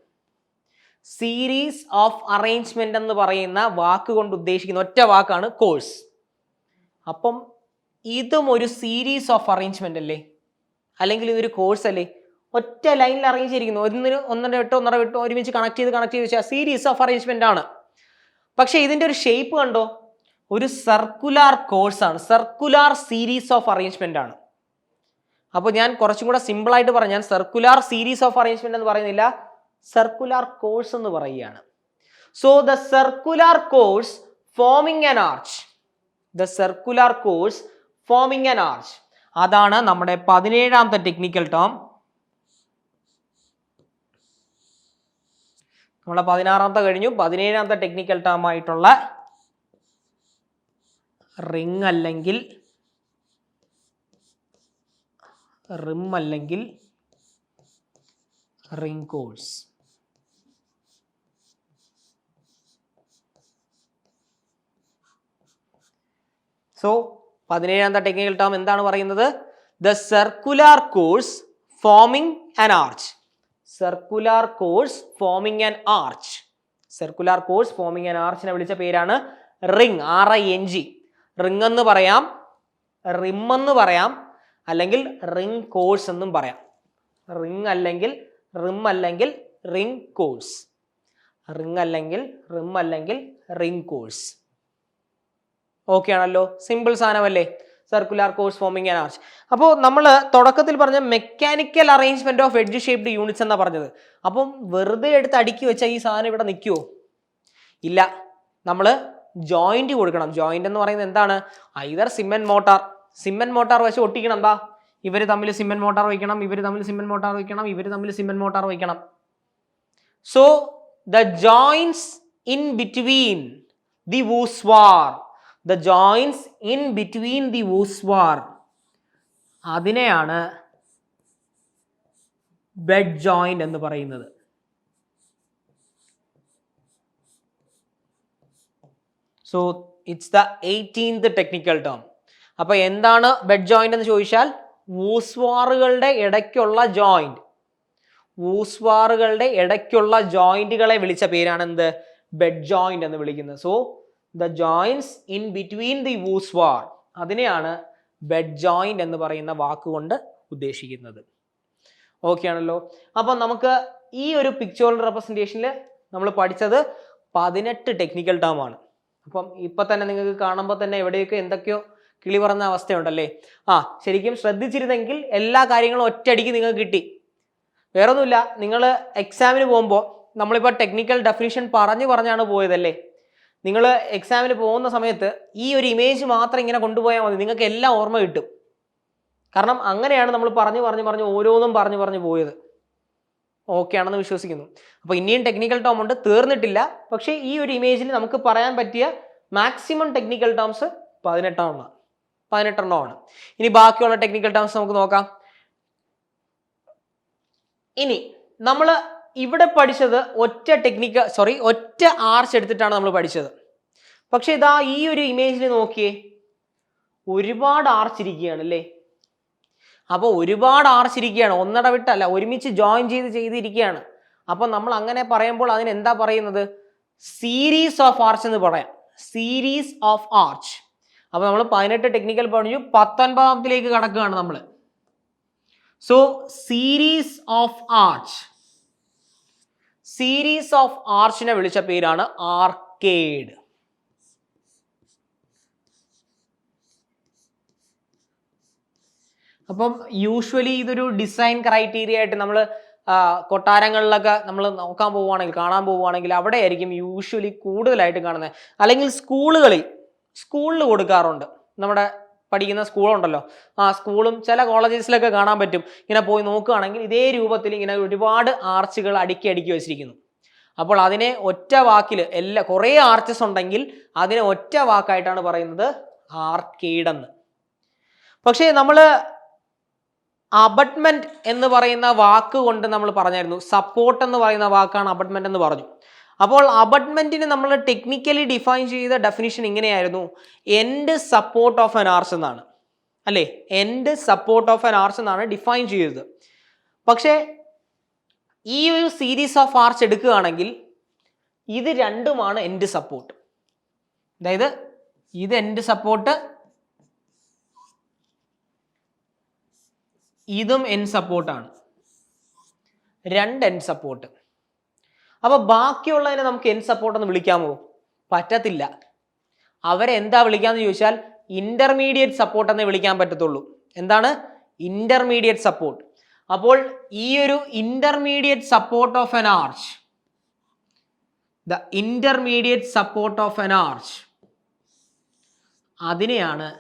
Series of arrangement എന്ന് പറയുന്ന വാക്ക് കൊണ്ട് ഉദ്ദേശിക്കുന്ന ഒറ്റ വാക്കാണ് കോഴ്സ്. അപ്പം ഇതും ഒരു സീരീസ് ഓഫ് അറേഞ്ച്മെന്റ് അല്ലേ? അല്ലെങ്കിൽ ഇതൊരു കോഴ്സ് അല്ലേ? ഒറ്റ ലൈനിൽ അറേഞ്ച് ചെയ്തിരിക്കുന്നു. ഒന്നര വിട്ടോ ഒരുമിച്ച് കണക്ട് ചെയ്ത് വെച്ചാൽ സീരീസ് ഓഫ് അറേഞ്ച്മെന്റ് ആണ്. പക്ഷെ ഇതിന്റെ ഒരു ഷേപ്പ് കണ്ടോ? ഒരു സർക്കുലാർ കോഴ്സ് ആണ്, സർക്കുലാർ സീരീസ് ഓഫ് അറേഞ്ച്മെന്റ് ആണ്. അപ്പോൾ ഞാൻ കുറച്ചും കൂടെ സിമ്പിൾ ആയിട്ട് പറഞ്ഞു, ഞാൻ സർക്കുലാർ സീരീസ് ഓഫ് അറേഞ്ച്മെന്റ് എന്ന് പറയുന്നില്ല, സർക്കുലാർ കോഴ്സ് എന്ന് പറയുകയാണ്. So the circular course forming an arch, the circular course forming an arch, അതാണ് നമ്മുടെ 17ാമത്തെ ടെക്നിക്കൽ ടേം. നമ്മളെ 16ാമത്തെ കഴിഞ്ഞു. 17ാമത്തെ ടെക്നിക്കൽ ടേം ആയിട്ടുള്ള റിംഗ് അല്ലെങ്കിൽ റിം അല്ലെങ്കിൽ റിംഗ് കോഴ്സ്. സോ 17ാമത്തെ ടെക്നിക്കൽ ടേം എന്താണ് പറയുന്നത്? The circular course forming an arch. Circular course forming an arch. Circular course forming an ആർച്ചിനെ വിളിച്ച പേരാണ് റിംഗ്. RING. റിംഗ് എന്ന് പറയാം, റിം എന്ന് പറയാം, അല്ലെങ്കിൽ റിംഗ് കോഴ്സ് എന്നും പറയാം. റിംഗ് അല്ലെങ്കിൽ റിം അല്ലെങ്കിൽ റിംഗ് കോഴ്സ്. റിംഗ് അല്ലെങ്കിൽ റിം അല്ലെങ്കിൽ റിംഗ് കോഴ്സ്. ഓക്കെ ആണല്ലോ? സിമ്പിൾ സാധനമല്ലേ? Circular course forming an arch. അപ്പോൾ നമ്മൾ തുടക്കത്തിൽ പറഞ്ഞ mechanical arrangement of edge shaped units എന്നാ പറഞ്ഞത്. അപ്പം വെറുതെ എടുത്ത് അടുക്കി വെച്ചാൽ ഈ സാധനം ഇവിടെ നിൽക്കുമോ? ഇല്ല. നമ്മൾ ജോയിന്റ് കൊടുക്കണം. ജോയിന്റ് എന്ന് പറയുന്നത് എന്താണ്? ഐദർ സിമെന്റ് മോട്ടാർ വെച്ച് ഒട്ടിക്കണം. എന്താ? ഇവർ തമ്മിൽ സിമെന്റ് മോട്ടാർ വയ്ക്കണം, ഇവർ തമ്മിൽ സിമെന്റ് മോട്ടാർ വയ്ക്കണം, ഇവർ തമ്മിൽ സിമെന്റ് മോട്ടാർ വയ്ക്കണം. So the joints in between the voussoir, the joints in between the voussoir, അതിനെയാണ് ബെഡ് ജോയിന്റ് എന്ന് പറയുന്നത്. So it's the 18th technical term. അപ്പൊ എന്താണ് ബെഡ് ജോയിന്റ് എന്ന് ചോദിച്ചാൽ വൂസ്വാറുകളുടെ ഇടയ്ക്കുള്ള ജോയിന്റ്. വൂസ്വാറുകളുടെ ഇടയ്ക്കുള്ള ജോയിന്റുകളെ വിളിച്ച പേരാണ് എന്ത്? ബെഡ് ജോയിന്റ് എന്ന് വിളിക്കുന്നത്. So the joints in between the voussoir, അതിനെയാണ് ബെഡ് ജോയിന്റ് എന്ന് പറയുന്ന വാക്കുകൊണ്ട് ഉദ്ദേശിക്കുന്നത്. ഓക്കെ ആണല്ലോ. അപ്പം നമുക്ക് ഈ ഒരു പിക്ചോറൽ റെപ്രസെന്റേഷനിൽ നമ്മൾ പഠിച്ചത് 18 ടെക്നിക്കൽ ടേം ആണ്. അപ്പം ഇപ്പൊ തന്നെ നിങ്ങൾക്ക് കാണുമ്പോൾ തന്നെ എവിടെയൊക്കെ എന്തൊക്കെയോ കിളി പറഞ്ഞ അവസ്ഥയുണ്ടല്ലേ. ശരിക്കും ശ്രദ്ധിച്ചിരുന്നെങ്കിൽ എല്ലാ കാര്യങ്ങളും ഒറ്റയടിക്ക് നിങ്ങൾക്ക് കിട്ടി. വേറൊന്നുമില്ല, നിങ്ങൾ എക്സാമിന് പോകുമ്പോൾ നമ്മളിപ്പോൾ ടെക്നിക്കൽ ഡെഫിനിഷൻ പറഞ്ഞാണ് പോയതല്ലേ. നിങ്ങൾ എക്സാമിന് പോകുന്ന സമയത്ത് ഈ ഒരു ഇമേജ് മാത്രം ഇങ്ങനെ കൊണ്ടുപോയാൽ മതി, നിങ്ങൾക്ക് എല്ലാം ഓർമ്മ കിട്ടും. കാരണം അങ്ങനെയാണ് നമ്മൾ പറഞ്ഞു ഓരോന്നും പറഞ്ഞു പോയത്. ഓക്കെ ആണെന്ന് വിശ്വസിക്കുന്നു. അപ്പോൾ ഇനിയും ടെക്നിക്കൽ ടേം ഉണ്ട്, തീർന്നിട്ടില്ല. പക്ഷേ ഈ ഒരു ഇമേജിൽ നമുക്ക് പറയാൻ പറ്റിയ മാക്സിമം ടെക്നിക്കൽ ടേംസ് 18 ഇനി ബാക്കിയുള്ള ടെക്നിക്കൽ ടേംസ് നമുക്ക് നോക്കാം. ഇനി നമ്മൾ ഇവിടെ പഠിച്ചത് ഒറ്റ ആർച്ച് എടുത്തിട്ടാണ് നമ്മൾ പഠിച്ചത്. പക്ഷെ ഇതാ ഈ ഒരു ഇമേജിൽ നോക്കിയേ, ഒരുപാട് ആർച്ച് ഇരിക്കുകയാണ് അല്ലേ. അപ്പോൾ ഒരുപാട് ആർച്ച് ഇരിക്കുകയാണ്, ഒന്നിട വിട്ടല്ല, ഒരുമിച്ച് ജോയിൻ ചെയ്തിരിക്കുകയാണ്. അപ്പം നമ്മൾ അങ്ങനെ പറയുമ്പോൾ അതിന് എന്താ പറയുന്നത്? സീരീസ് ഓഫ് ആർച്ച് എന്ന് പറയാം. Series of arch. അപ്പൊ നമ്മൾ 18 ടെക്നിക്കൽ പറഞ്ഞു, 19ാമത്തിലേക്ക് കടക്കുകയാണ് നമ്മൾ. So series of arch, series of ആർച്ചിനെ വിളിച്ച പേരാണ് ആർക്കേഡ്. അപ്പം യൂഷ്വലി ഇതൊരു ഡിസൈൻ ക്രൈറ്റീരിയ ആയിട്ട് നമ്മൾ കൊട്ടാരങ്ങളിലൊക്കെ നമ്മൾ കാണാൻ പോവുകയാണെങ്കിൽ അവിടെ ആയിരിക്കും യൂഷ്വലി കൂടുതലായിട്ട് കാണുന്നത്. അല്ലെങ്കിൽ സ്കൂളിൽ കൊടുക്കാറുണ്ട്. നമ്മുടെ പഠിക്കുന്ന സ്കൂളുണ്ടല്ലോ, സ്കൂളും ചില കോളേജസിലൊക്കെ കാണാൻ പറ്റും. ഇങ്ങനെ പോയി നോക്കുകയാണെങ്കിൽ ഇതേ രൂപത്തിൽ ഇങ്ങനെ ഒരുപാട് ആർച്ചുകൾ അടുക്കി വെച്ചിരിക്കുന്നു. അപ്പോൾ അതിനെ ഒറ്റ വാക്കിൽ കുറേ ആർച്ചസ് ഉണ്ടെങ്കിൽ അതിനെ ഒറ്റ വാക്കായിട്ടാണ് പറയുന്നത് ആർക്കേഡ് എന്ന്. പക്ഷേ നമ്മൾ അബട്ട്മെന്റ് എന്ന് പറയുന്ന വാക്ക് കൊണ്ട് നമ്മൾ പറഞ്ഞായിരുന്നു, സപ്പോർട്ട് എന്ന് പറയുന്ന വാക്കാണ് അബട്ട്മെന്റ് എന്ന് പറഞ്ഞു. അപ്പോൾ അബട്ട്മെന്റിന് നമ്മൾ ടെക്നിക്കലി ഡിഫൈൻ ചെയ്ത ഡെഫിനിഷൻ ഇങ്ങനെയായിരുന്നു, end support of an arch എന്നാണ് അല്ലേ. End support of an arch എന്നാണ് ഡിഫൈൻ ചെയ്തത്. പക്ഷേ ഈ ഒരു സീരീസ് ഓഫ് ആർച്ച് എടുക്കുകയാണെങ്കിൽ ഇത് രണ്ടുമാണ് എൻഡ് സപ്പോർട്ട്. അതായത് ഇത് എൻഡ് സപ്പോർട്ട്, ഇതും എൻഡ് സപ്പോർട്ടാണ്, രണ്ട് എൻഡ് സപ്പോർട്ട്. അപ്പൊ ബാക്കിയുള്ളതിനെ നമുക്ക് എൻഡ് സപ്പോർട്ട് എന്ന് വിളിക്കാമോ? പറ്റത്തില്ല. അവരെ എന്താ വിളിക്കാന്ന് ചോദിച്ചാൽ ഇന്റർമീഡിയറ്റ് സപ്പോർട്ട് എന്നേ വിളിക്കാൻ പറ്റത്തുള്ളൂ. എന്താണ് ഇന്റർമീഡിയറ്റ് സപ്പോർട്ട്? അപ്പോൾ ഈ ഒരു intermediate support of an arch, the intermediate support of an arch, അതിനെയാണ്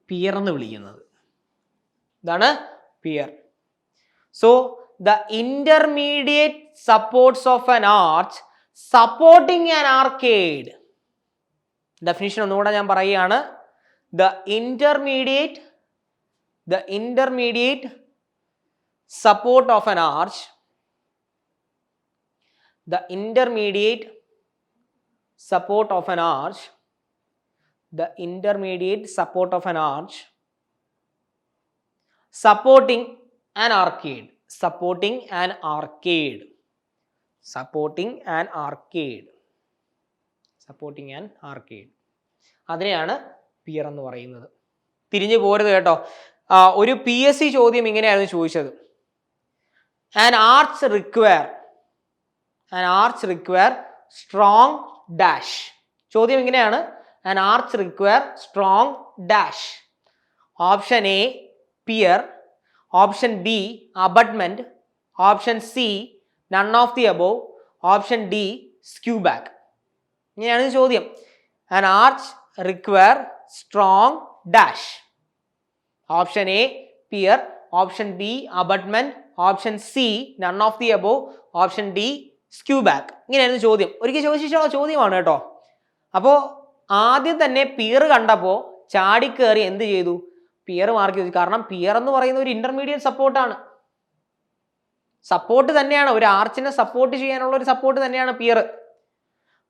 പിയർ എന്ന് വിളിക്കുന്നത്. ഇതാണ് pier. So the intermediate supports of an arch supporting an arcade. Definition ഒന്നുകൂടെ ഞാൻ പറയുകയാണ്. The intermediate support of an arch, the intermediate support of an arch, the intermediate support of an arch supporting an arcade. Supporting an arcade. Supporting an arcade. Supporting an arcade. അതിനെയാണ് pier എന്ന് പറയുന്നത്. തിരിഞ്ഞു പോരുത് കേട്ടോ. ഒരു PSC ചോദ്യം ഇങ്ങനെയായിരുന്നു ചോദിച്ചത്. An arch require strong dash. ചോദ്യം ഇങ്ങനെയാണ്, an arch require strong dash. Option A pier, Option B abutment, Option C none of the above, Option D skew back. ഇങ്ങനെയാണ് ചോദ്യം. An arch require strong dash. Option A pier, Option B abutment, Option C none of the above, Option D skew back. ഇങ്ങനെയായിരുന്നു ചോദ്യം. ഒരിക്കൽ ചോദിച്ചിട്ടുള്ള ചോദ്യമാണ് കേട്ടോ. അപ്പോൾ ആദ്യം തന്നെ പിയർ കണ്ടപ്പോൾ ചാടിക്കേറി എന്ത് ചെയ്തു? പിയർ മാർക്ക് ചെയ്തു. കാരണം പിയർ എന്ന് പറയുന്ന ഒരു ഇന്റർമീഡിയറ്റ് സപ്പോർട്ടാണ്, സപ്പോർട്ട് തന്നെയാണ്, ഒരു ആർച്ചിനെ സപ്പോർട്ട് ചെയ്യാനുള്ള ഒരു സപ്പോർട്ട് തന്നെയാണ് പിയർ.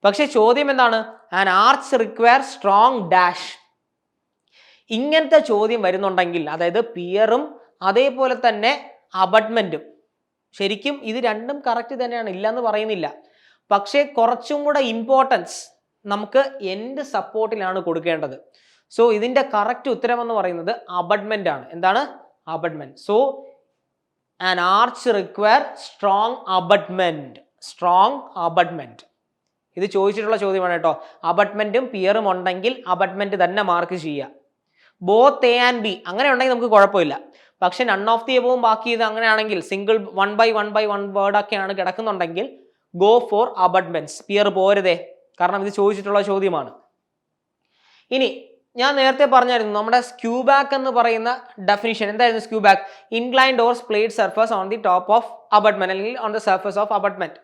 പക്ഷെ ചോദ്യം എന്താണ്? An arch require strong dash. ഇങ്ങനത്തെ ചോദ്യം വരുന്നുണ്ടെങ്കിൽ, അതായത് പിയറും അതേപോലെ തന്നെ അബട്ട്മെന്റും. ശരിക്കും ഇത് രണ്ടും കറക്റ്റ് തന്നെയാണ്, ഇല്ലെന്ന് പറയുന്നില്ല. പക്ഷേ കുറച്ചും കൂടെ ഇമ്പോർട്ടൻസ് നമുക്ക് എൻഡ് സപ്പോർട്ടിലാണ് കൊടുക്കേണ്ടത്. സോ ഇതിന്റെ കറക്റ്റ് ഉത്തരം എന്ന് പറയുന്നത് അബട്ട്മെന്റ് ആണ്. എന്താണ്? Abutment. So an arch require strong abutment. Strong abutment. ഇത് ചോദിച്ചിട്ടുള്ള ചോദ്യമാണ് കേട്ടോ. അബട്ട്മെന്റും പിയറും ഉണ്ടെങ്കിൽ അബട്ട്മെന്റ് തന്നെ മാർക്ക് ചെയ്യുക. ബോത്ത് എ ആൻഡ് ബി അങ്ങനെ ഉണ്ടെങ്കിൽ നമുക്ക് കുഴപ്പമില്ല. പക്ഷെ നൺ ഓഫ് ദി എബോവും ബാക്കി ഇത് അങ്ങനെയാണെങ്കിൽ സിംഗിൾ 1/1 വേർഡ് ഒക്കെയാണ് കിടക്കുന്നുണ്ടെങ്കിൽ ഗോ ഫോർ അബട്ട്മെന്റ്സ്. പിയർ പോരുതേ, കാരണം ഇത് ചോദിച്ചിട്ടുള്ള ചോദ്യമാണ്. ഇനി ഞാൻ നേരത്തെ പറഞ്ഞായിരുന്നു നമ്മുടെ സ്ക്യൂബാക്ക് എന്ന് പറയുന്ന ഡെഫിനിഷൻ എന്തായിരുന്നു? Skewback inclined or splayed surface on the top of abutment അല്ലെങ്കിൽ on the surface of abutment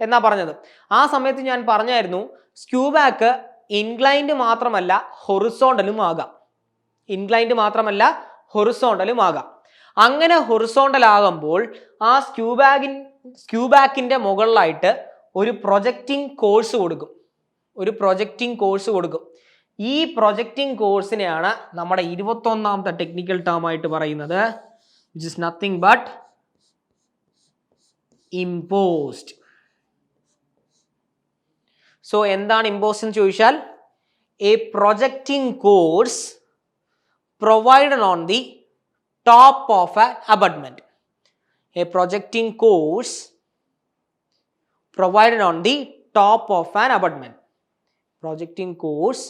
എന്നാ പറഞ്ഞത്. ആ സമയത്ത് ഞാൻ പറഞ്ഞായിരുന്നു സ്ക്യൂബാക്ക് ഇൻക്ലൈൻഡ് മാത്രമല്ല ഹൊറിസോണ്ടലും ആകാം. ഇൻക്ലൈൻഡ് മാത്രമല്ല ഹൊറിസോണ്ടലും ആകാം. അങ്ങനെ ഹൊറിസോണ്ടൽ ആകുമ്പോൾ ആ സ്ക്യൂബാക്കിന്റെ മുകളിലായിട്ട് ഒരു പ്രൊജക്റ്റിംഗ് കോഴ്സ് കൊടുക്കും. ഒരു പ്രൊജക്റ്റിംഗ് കോഴ്സ് കൊടുക്കും. ഈ പ്രൊജക്റ്റിംഗ് കോഴ്സിനെയാണ് നമ്മുടെ 21ാമത്തെ ടെക്നിക്കൽ ടേം ആയിട്ട് പറയുന്നത്, which is nothing but imposed. So എന്താണ് ഇമ്പോസ്ഡ് എന്ന് ചോദിച്ചാൽ A projecting course provided on the top of an abutment. A projecting course provided on the top of an abutment. Projecting course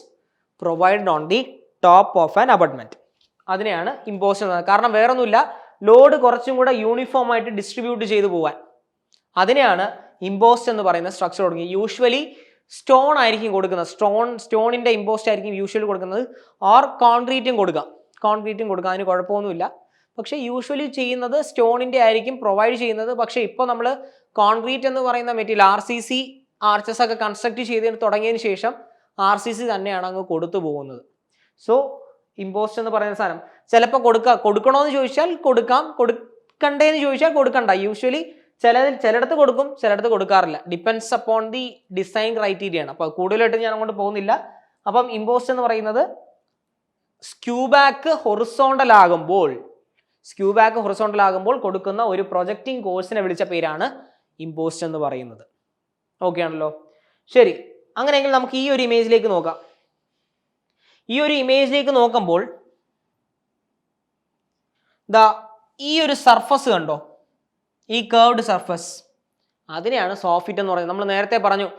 provided on the top of an abutment. അതിനെയാണ് impose എന്ന് പറയുന്നത്. കാരണം വേറൊന്നുമില്ല, load കുറച്ചും കൂടെ uniform ആയിട്ട് distribute ചെയ്തു പോകാൻ. അതിനെയാണ് ഇമ്പോസ്റ്റ് എന്ന് പറയുന്ന സ്ട്രക്ചർ കൊടുക്കുന്നത്. യൂഷ്വലി സ്റ്റോൺ ആയിരിക്കും കൊടുക്കുന്നത്. സ്റ്റോണിന്റെ ഇമ്പോസ്റ്റ് ആയിരിക്കും യൂഷ്വലി കൊടുക്കുന്നത്. ഓർ കോൺക്രീറ്റും കൊടുക്കാം. അതിന് കുഴപ്പമൊന്നുമില്ല. പക്ഷെ യൂഷ്വലി ചെയ്യുന്നത് സ്റ്റോണിന്റെ ആയിരിക്കും പ്രൊവൈഡ് ചെയ്യുന്നത്. പക്ഷെ ഇപ്പോൾ നമ്മൾ കോൺക്രീറ്റ് എന്ന് പറയുന്ന മെറ്റീരിയൽ RCC ആർച്ചസ് ഒക്കെ കൺസ്ട്രക്ട് ചെയ്ത് തുടങ്ങിയതിന് ശേഷം RCC തന്നെയാണ് അങ്ങ് കൊടുത്തു പോകുന്നത്. സോ ഇമ്പോസ്റ്റ് എന്ന് പറയുന്ന സാധനം ചിലപ്പോൾ കൊടുക്കണമെന്ന് ചോദിച്ചാൽ കൊടുക്കാം, കൊടുക്കണ്ടേന്ന് ചോദിച്ചാൽ കൊടുക്കണ്ട. യൂഷ്വലി ചിലയിടത്ത് കൊടുക്കും, ചിലയിടത്ത് കൊടുക്കാറില്ല. Depends upon the design criteria ആണ്. അപ്പോൾ കൂടുതലായിട്ട് ഞാൻ അങ്ങോട്ട് പോകുന്നില്ല. അപ്പം ഇമ്പോസ്റ്റ് എന്ന് പറയുന്നത് സ്ക്യൂബാക്ക് ഹൊറിസോണ്ടൽ ആകുമ്പോൾ കൊടുക്കുന്ന ഒരു പ്രൊജക്റ്റിംഗ് കോഴ്സിനെ വിളിച്ച പേരാണ് ഇമ്പോസ്റ്റ് എന്ന് പറയുന്നത്. ഓക്കെ ആണല്ലോ? ശരി, അങ്ങനെയെങ്കിൽ നമുക്ക് ഈ ഒരു ഇമേജിലേക്ക് നോക്കാം. ഈ ഒരു ഇമേജിലേക്ക് നോക്കുമ്പോൾ ഈ ഒരു സർഫസ് കണ്ടോ? ഈ കർവ്ഡ് സർഫസ്, അതിനെയാണ് സോഫിറ്റ് എന്ന് പറയുന്നത്. നമ്മൾ നേരത്തെ പറഞ്ഞു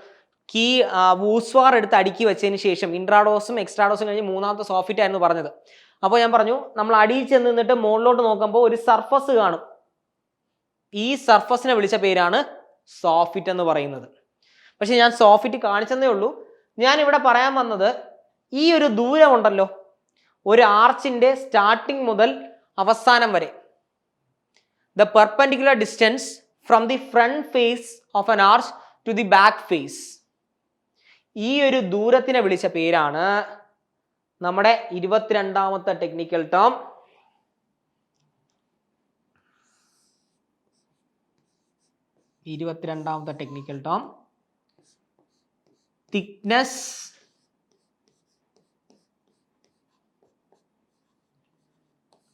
വൂസ്വാർ എടുത്ത് അടുക്കി വെച്ചതിന് ശേഷം ഇൻട്രാഡോസും എക്സ്ട്രാഡോസും കഴിഞ്ഞ് മൂന്നാമത്തെ സോഫിറ്റ് ആയിരുന്നു പറഞ്ഞത്. അപ്പോൾ ഞാൻ പറഞ്ഞു നമ്മൾ അടിയിൽ ചെന്ന് നിന്നിട്ട് മുകളിലോട്ട് നോക്കുമ്പോൾ ഒരു സർഫസ് കാണും. ഈ സർഫസിനെ വിളിച്ച പേരാണ് സോഫിറ്റ് എന്ന് പറയുന്നത്. പക്ഷെ ഞാൻ സോഫിറ്റ് കാണിച്ചെന്നേ ഉള്ളൂ. ഞാൻ ഇവിടെ പറയാൻ വന്നത് ഈ ഒരു ദൂരമുണ്ടല്ലോ, ഒരു ആർച്ചിന്റെ സ്റ്റാർട്ടിങ് മുതൽ അവസാനം വരെ, the perpendicular distance from the front face of an arch to the back face, ഈ ഒരു ദൂരത്തിനെ വിളിച്ച പേരാണ് നമ്മുടെ 22ാമത്തെ ടെക്നിക്കൽ ടേം തിക്നെസ്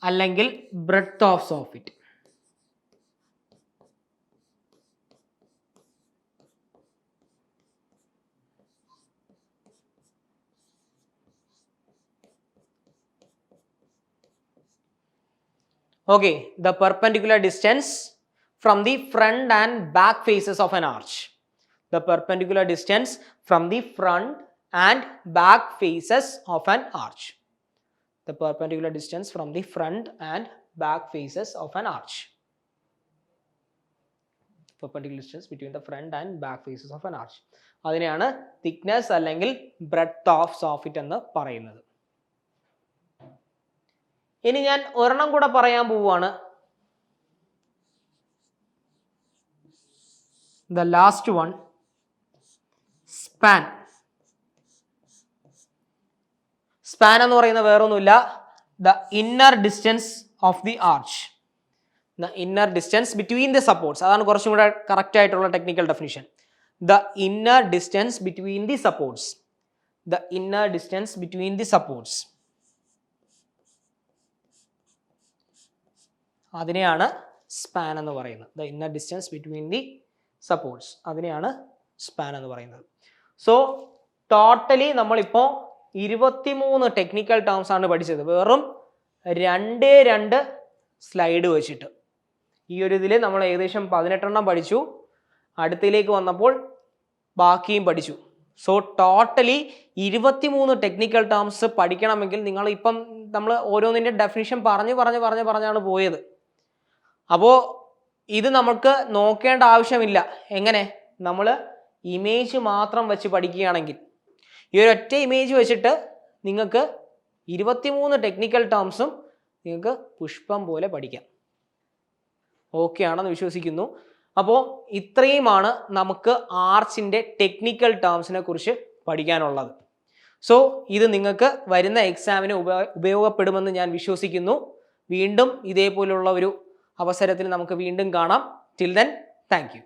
അല്ലെങ്കിൽ breadth of soffit. Okay, the perpendicular distance from the front and back faces of an arch. The perpendicular distance from the front and back faces of an arch. The perpendicular distance from the front and back faces of an arch. Perpendicular distance between the front and back faces of an arch. അതിനെയാണ് thickness അല്ലെങ്കിൽ breadth of soffit എന്ന് പറയുന്നത്. ഇനി ഞാൻ ഒരെണ്ണം കൂടെ പറയാൻ പോവുകയാണ്. The last one, span. Span എന്ന് പറയുന്നത് വേറൊന്നുമില്ല, the inner distance of the arch. The inner distance between the supports. അതാണ് കുറച്ചും കൂടെ കറക്റ്റ് ആയിട്ടുള്ള technical definition. The inner distance between the supports. The inner distance between the supports. അതിനെയാണ് span എന്ന് പറയുന്നത്. The inner distance between the supports, അതിനെയാണ് span എന്ന് പറയുന്നത്. സോ ടോട്ടലി നമ്മളിപ്പോൾ 23 ടെക്നിക്കൽ ടേംസ് ആണ് പഠിച്ചത്, വെറും 2 സ്ലൈഡ് വെച്ചിട്ട്. ഈ ഒരു ഇതിൽ നമ്മൾ ഏകദേശം 18 പഠിച്ചു, അടുത്തിലേക്ക് വന്നപ്പോൾ ബാക്കിയും പഠിച്ചു. സോ ടോട്ടലി 23 ടെക്നിക്കൽ ടേംസ് പഠിക്കണമെങ്കിൽ നിങ്ങൾ ഇപ്പം നമ്മൾ ഓരോന്നിൻ്റെ ഡെഫിനിഷൻ പറഞ്ഞാണ് പോയത്. അപ്പോൾ ഇത് നമുക്ക് നോക്കേണ്ട ആവശ്യമില്ല. എങ്ങനെ? നമ്മൾ ഇമേജ് മാത്രം വെച്ച് പഠിക്കുകയാണെങ്കിൽ ഈ ഒരൊറ്റ ഇമേജ് വെച്ചിട്ട് നിങ്ങൾക്ക് 23 ടെക്നിക്കൽ ടേംസും നിങ്ങൾക്ക് പുഷ്പം പോലെ പഠിക്കാം. ഓക്കെ ആണെന്ന് വിശ്വസിക്കുന്നു. അപ്പോൾ ഇത്രയുമാണ് നമുക്ക് ആർച്ചിൻ്റെ ടെക്നിക്കൽ ടേംസിനെ കുറിച്ച് പഠിക്കാനുള്ളത്. സോ ഇത് നിങ്ങൾക്ക് വരുന്ന എക്സാമിന് ഉപയോഗപ്പെടുമെന്ന് ഞാൻ വിശ്വസിക്കുന്നു. വീണ്ടും ഇതേപോലുള്ള ഒരു അവസരത്തിൽ നമുക്ക് വീണ്ടും കാണാം. Till then, thank you.